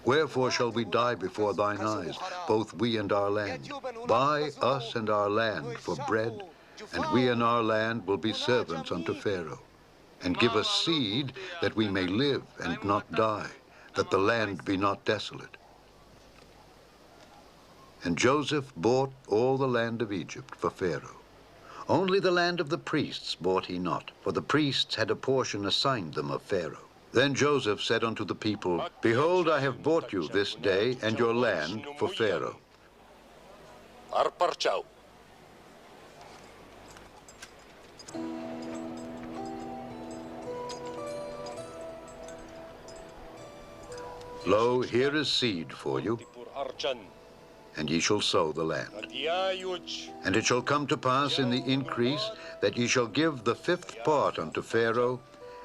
Wherefore shall we die before thine eyes, both we and our land? Buy us and our land for bread, and we and our land will be servants unto Pharaoh. And give us seed, that we may live and not die, that the land be not desolate. And Joseph bought all the land of Egypt for Pharaoh. Only the land of the priests bought he not, for the priests had a portion assigned them of Pharaoh. Then Joseph said unto the people, behold, I have bought you this day and your land for Pharaoh. Lo, here is seed for you, and ye shall sow the land. And it shall come to pass in the increase that ye shall give the 5th part unto Pharaoh,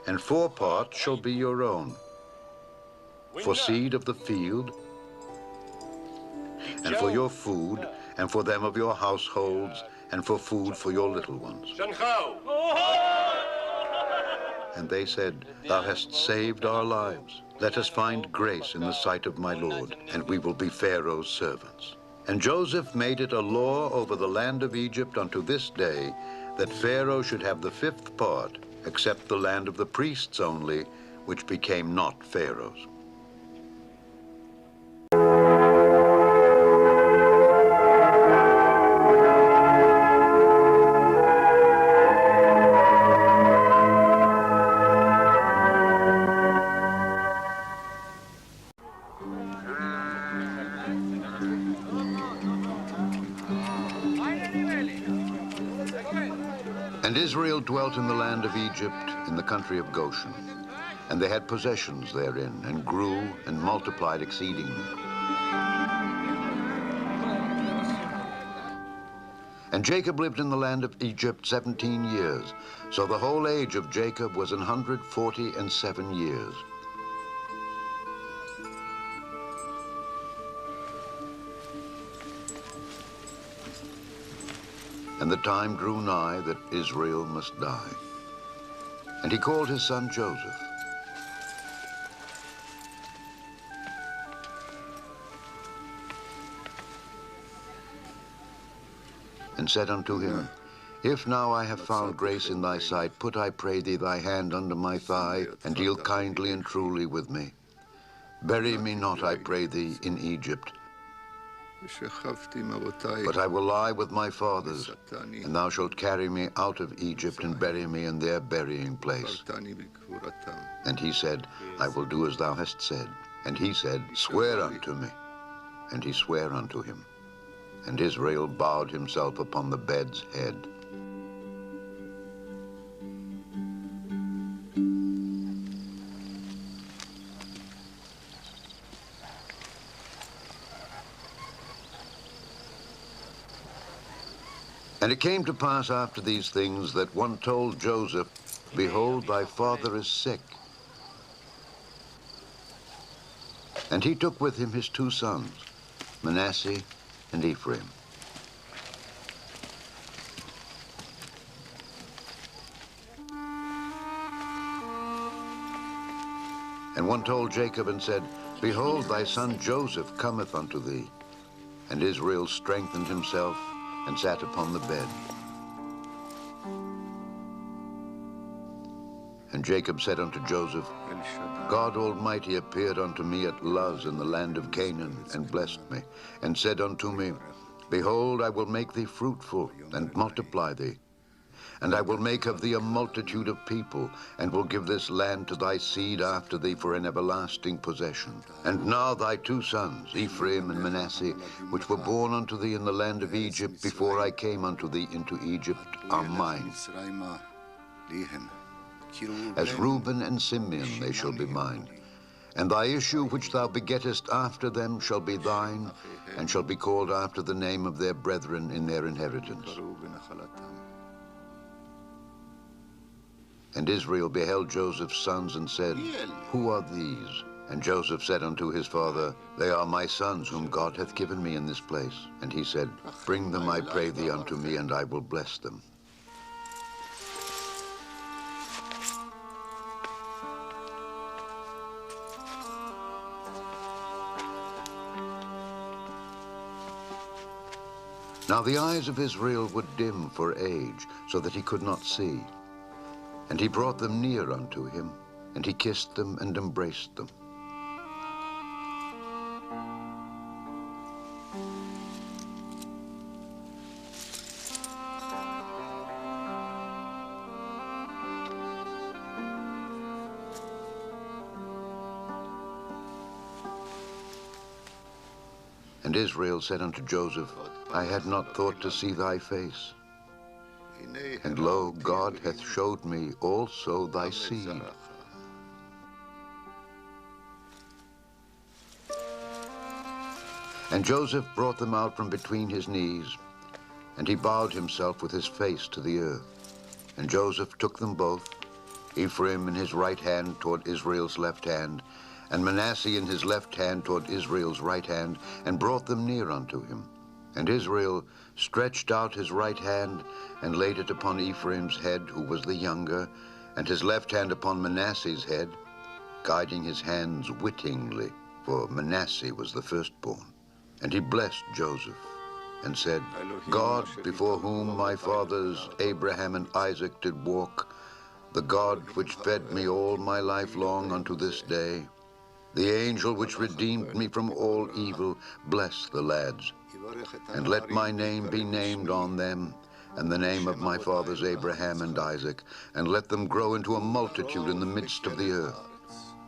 and 4 parts shall be your own, for seed of the field, and for your food, and for them of your households, and for food for your little ones. And they said, thou hast saved our lives. Let us find grace in the sight of my lord, and we will be Pharaoh's servants. And Joseph made it a law over the land of Egypt unto this day, that Pharaoh should have the 5th part, except the land of the priests only, which became not Pharaoh's. And Israel dwelt in the land of Egypt, in the country of Goshen. And they had possessions therein, and grew and multiplied exceedingly. And Jacob lived in the land of Egypt 17 years. So the whole age of Jacob was 147 years. And the time drew nigh that Israel must die. And he called his son Joseph. and said unto him, If now I have found grace in thy sight, put, I pray thee, thy hand under my thigh, and deal kindly and truly with me. Bury me not, I pray thee, in Egypt, but I will lie with my fathers, and thou shalt carry me out of Egypt and bury me in their burying place. And he said, I will do as thou hast said. And he said, Swear unto me. And he sware unto him. And Israel bowed himself upon the bed's head. And it came to pass after these things that one told Joseph, Behold, thy father is sick. And he took with him his 2 sons, Manasseh and Ephraim. And one told Jacob and said, Behold, thy son Joseph cometh unto thee. And Israel strengthened himself and sat upon the bed. And Jacob said unto Joseph, God Almighty appeared unto me at Luz in the land of Canaan, and blessed me, and said unto me, Behold, I will make thee fruitful, and multiply thee. And I will make of thee a multitude of people, and will give this land to thy seed after thee for an everlasting possession. And now thy 2 sons, Ephraim and Manasseh, which were born unto thee in the land of Egypt before I came unto thee into Egypt, are mine. As Reuben and Simeon they shall be mine. And thy issue which thou begettest after them shall be thine, and shall be called after the name of their brethren in their inheritance. And Israel beheld Joseph's sons and said, Who are these? And Joseph said unto his father, They are my sons whom God hath given me in this place. And he said, Bring them, I pray thee, unto me, and I will bless them. Now the eyes of Israel were dim for age, so that he could not see. And he brought them near unto him, and he kissed them and embraced them. And Israel said unto Joseph, I had not thought to see thy face. And lo, God hath showed me also thy seed. And Joseph brought them out from between his knees, and he bowed himself with his face to the earth. And Joseph took them both, Ephraim in his right hand toward Israel's left hand, and Manasseh in his left hand toward Israel's right hand, and brought them near unto him. And Israel stretched out his right hand, and laid it upon Ephraim's head, who was the younger, and his left hand upon Manasseh's head, guiding his hands wittingly, for Manasseh was the firstborn. And he blessed Joseph, and said, God, before whom my fathers Abraham and Isaac did walk, the God which fed me all my life long unto this day, the angel which redeemed me from all evil, bless the lads. And let my name be named on them, and the name of my fathers Abraham and Isaac, and let them grow into a multitude in the midst of the earth.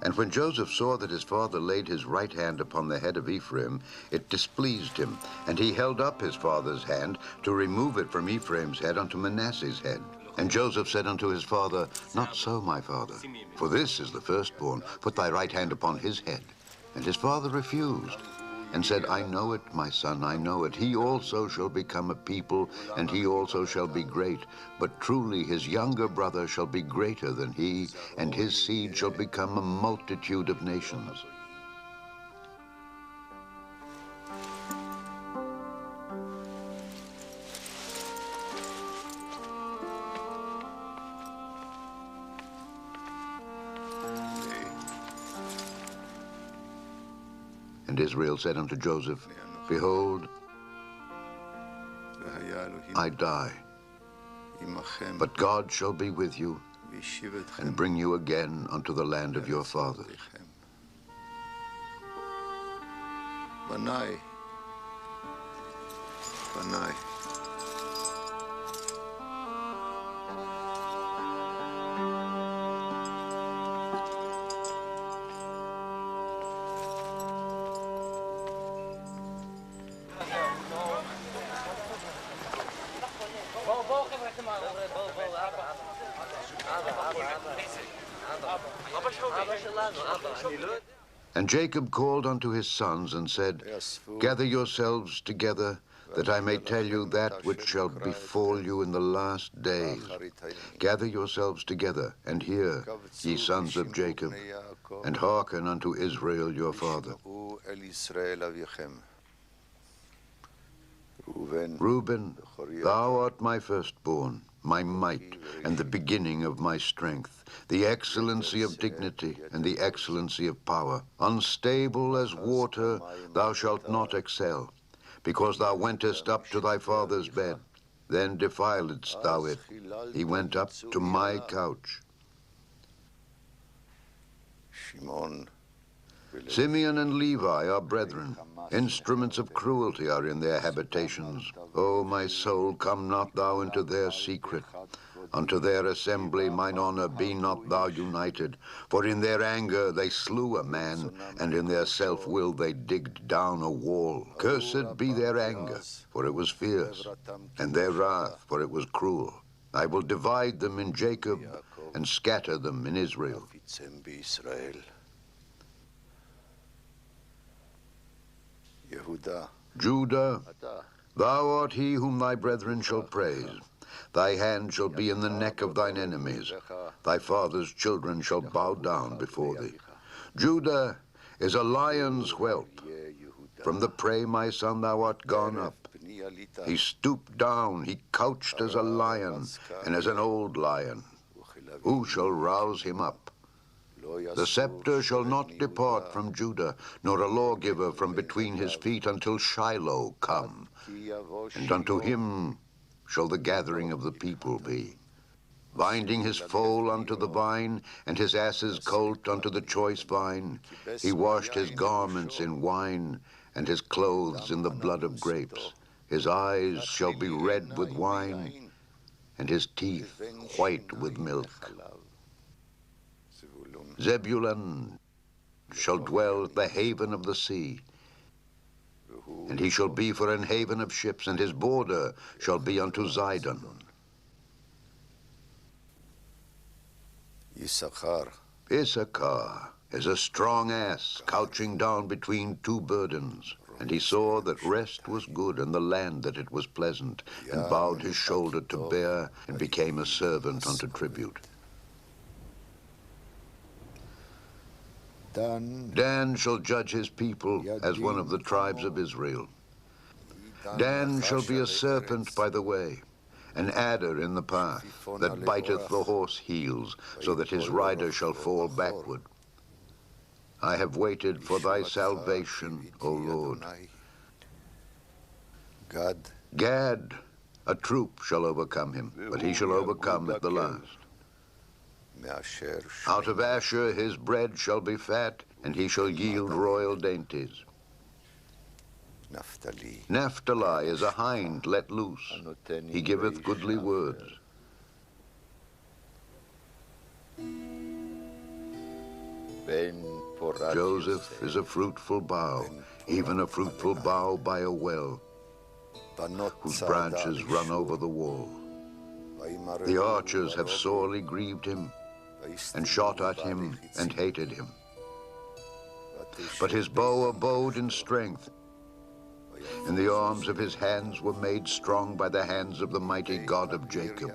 And when Joseph saw that his father laid his right hand upon the head of Ephraim, it displeased him, and he held up his father's hand to remove it from Ephraim's head unto Manasseh's head. And Joseph said unto his father, Not so, my father, for this is the firstborn. Put thy right hand upon his head. And his father refused, and said, I know it, my son, I know it. He also shall become a people, and he also shall be great. But truly his younger brother shall be greater than he, and his seed shall become a multitude of nations. And Israel said unto Joseph, Behold, I die. But God shall be with you and bring you again unto the land of your fathers. Banai. And Jacob called unto his sons and said, Gather yourselves together, that I may tell you that which shall befall you in the last days. Gather yourselves together, and hear, ye sons of Jacob, and hearken unto Israel your father. Reuben, thou art my firstborn, my might, and the beginning of my strength, the excellency of dignity, and the excellency of power. Unstable as water, thou shalt not excel, because thou wentest up to thy father's bed. Then defiledst thou it. He went up to my couch. Simeon and Levi are brethren. Instruments of cruelty are in their habitations. O my soul, come not thou into their secret. Unto their assembly, mine honor, be not thou united. For in their anger they slew a man, and in their self-will they digged down a wall. Cursed be their anger, for it was fierce, and their wrath, for it was cruel. I will divide them in Jacob, and scatter them in Israel. Judah, thou art he whom thy brethren shall praise. Thy hand shall be in the neck of thine enemies. Thy father's children shall bow down before thee. Judah is a lion's whelp. From the prey, my son, thou art gone up. He stooped down, he couched as a lion, and as an old lion. Who shall rouse him up? The scepter shall not depart from Judah, nor a lawgiver from between his feet until Shiloh come. And unto him shall the gathering of the people be. Binding his foal unto the vine, and his ass's colt unto the choice vine, he washed his garments in wine, and his clothes in the blood of grapes. His eyes shall be red with wine, and his teeth white with milk. Zebulun shall dwell at the haven of the sea, and he shall be for an haven of ships, and his border shall be unto Zidon. Issachar is a strong ass couching down between two burdens. And he saw that rest was good, and the land that it was pleasant, and bowed his shoulder to bear, and became a servant unto tribute. Dan shall judge his people as one of the tribes of Israel. Dan shall be a serpent by the way, an adder in the path, that biteth the horse heels, so that his rider shall fall backward. I have waited for thy salvation, O Lord. Gad, a troop shall overcome him, but he shall overcome at the last. Out of Asher his bread shall be fat, and he shall yield royal dainties. Naphtali is a hind let loose. He giveth goodly words. Joseph is a fruitful bough, even a fruitful bough by a well, whose branches run over the wall. The archers have sorely grieved him, and shot at him, and hated him. But his bow abode in strength, and the arms of his hands were made strong by the hands of the mighty God of Jacob.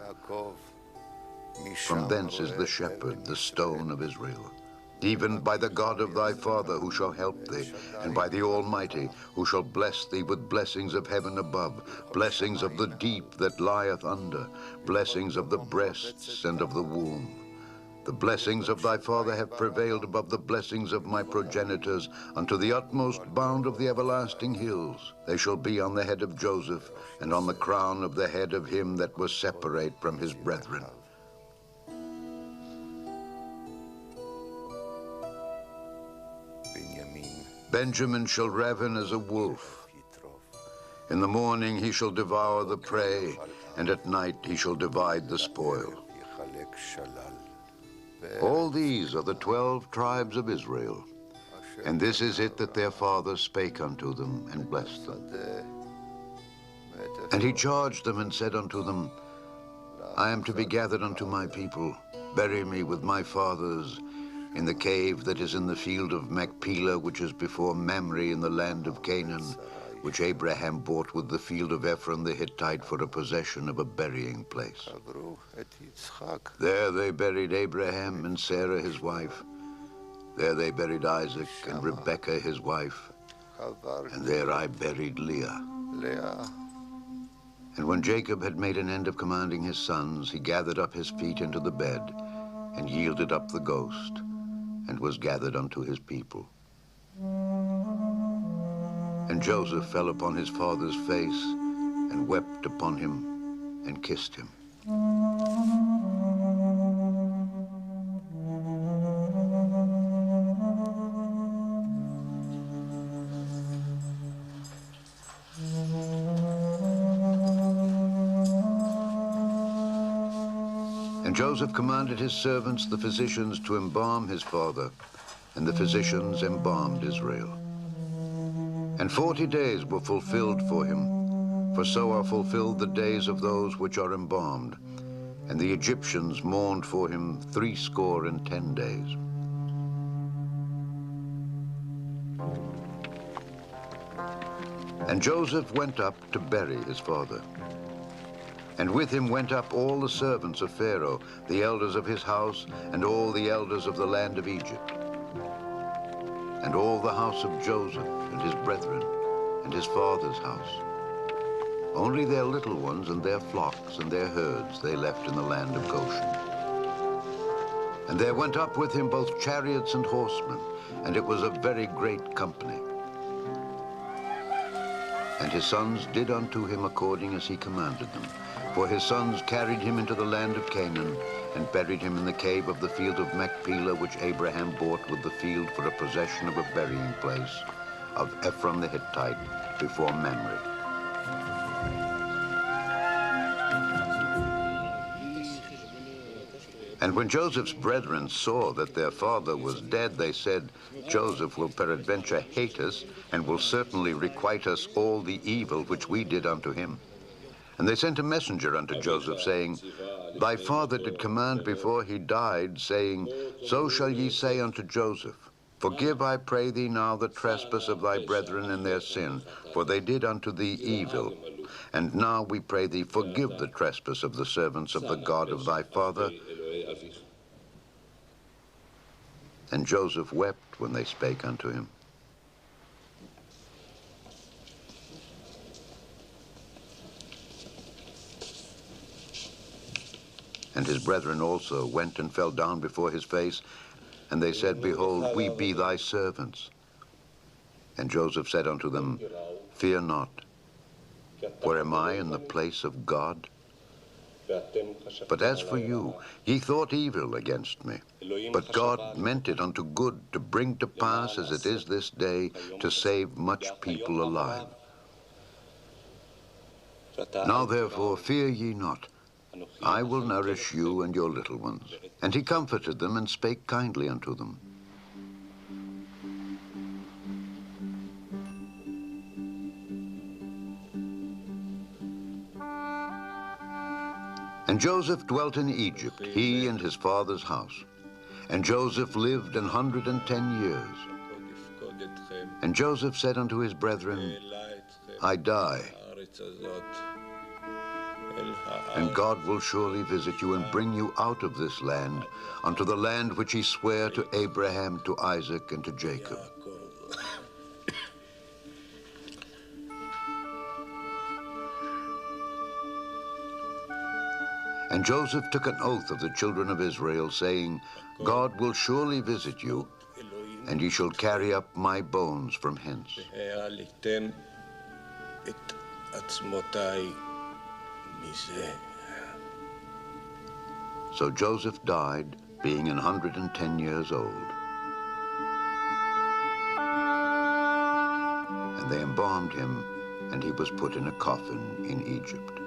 From thence is the shepherd, the stone of Israel. Even by the God of thy father, who shall help thee, and by the Almighty, who shall bless thee with blessings of heaven above, blessings of the deep that lieth under, blessings of the breasts and of the womb. The blessings of thy father have prevailed above the blessings of my progenitors unto the utmost bound of the everlasting hills. They shall be on the head of Joseph and on the crown of the head of him that was separate from his brethren. Benjamin shall raven as a wolf. In the morning he shall devour the prey, and at night he shall divide the spoil. All these are the 12 tribes of Israel, and this is it that their father spake unto them and blessed them. And he charged them and said unto them, I am to be gathered unto my people. Bury me with my fathers in the cave that is in the field of Machpelah, which is before Mamre in the land of Canaan, which Abraham bought with the field of Ephron the Hittite for a possession of a burying place. There they buried Abraham and Sarah his wife. There they buried Isaac and Rebekah his wife. And there I buried Leah. And when Jacob had made an end of commanding his sons, he gathered up his feet into the bed, and yielded up the ghost, and was gathered unto his people. And Joseph fell upon his father's face, and wept upon him, and kissed him. And Joseph commanded his servants, the physicians, to embalm his father, and the physicians embalmed Israel. And 40 days were fulfilled for him, for so are fulfilled the days of those which are embalmed. And the Egyptians mourned for him 70 days. And Joseph went up to bury his father. And with him went up all the servants of Pharaoh, the elders of his house, and all the elders of the land of Egypt, and all the house of Joseph, and his brethren, and his father's house. Only their little ones and their flocks and their herds they left in the land of Goshen. And there went up with him both chariots and horsemen, and it was a very great company. And his sons did unto him according as he commanded them. For his sons carried him into the land of Canaan, and buried him in the cave of the field of Machpelah, which Abraham bought with the field for a possession of a burying place of Ephron the Hittite before Mamre. And when Joseph's brethren saw that their father was dead, they said, Joseph will peradventure hate us, and will certainly requite us all the evil which we did unto him. And they sent a messenger unto Joseph, saying, Thy father did command before he died, saying, So shall ye say unto Joseph, Forgive, I pray thee now, the trespass of thy brethren and their sin, for they did unto thee evil. And now we pray thee, forgive the trespass of the servants of the God of thy father. And Joseph wept when they spake unto him. And his brethren also went and fell down before his face, and they said, Behold, we be thy servants. And Joseph said unto them, Fear not, for am I in the place of God? But as for you, ye thought evil against me, but God meant it unto good, to bring to pass, as it is this day, to save much people alive. Now therefore fear ye not, I will nourish you and your little ones. And he comforted them and spake kindly unto them. And Joseph dwelt in Egypt, he and his father's house. And Joseph lived 110 years. And Joseph said unto his brethren, I die, and God will surely visit you and bring you out of this land unto the land which he sware to Abraham, to Isaac, and to Jacob. And Joseph took an oath of the children of Israel, saying, God will surely visit you, and ye shall carry up my bones from hence. So Joseph died, being 110 years old. And they embalmed him, and he was put in a coffin in Egypt.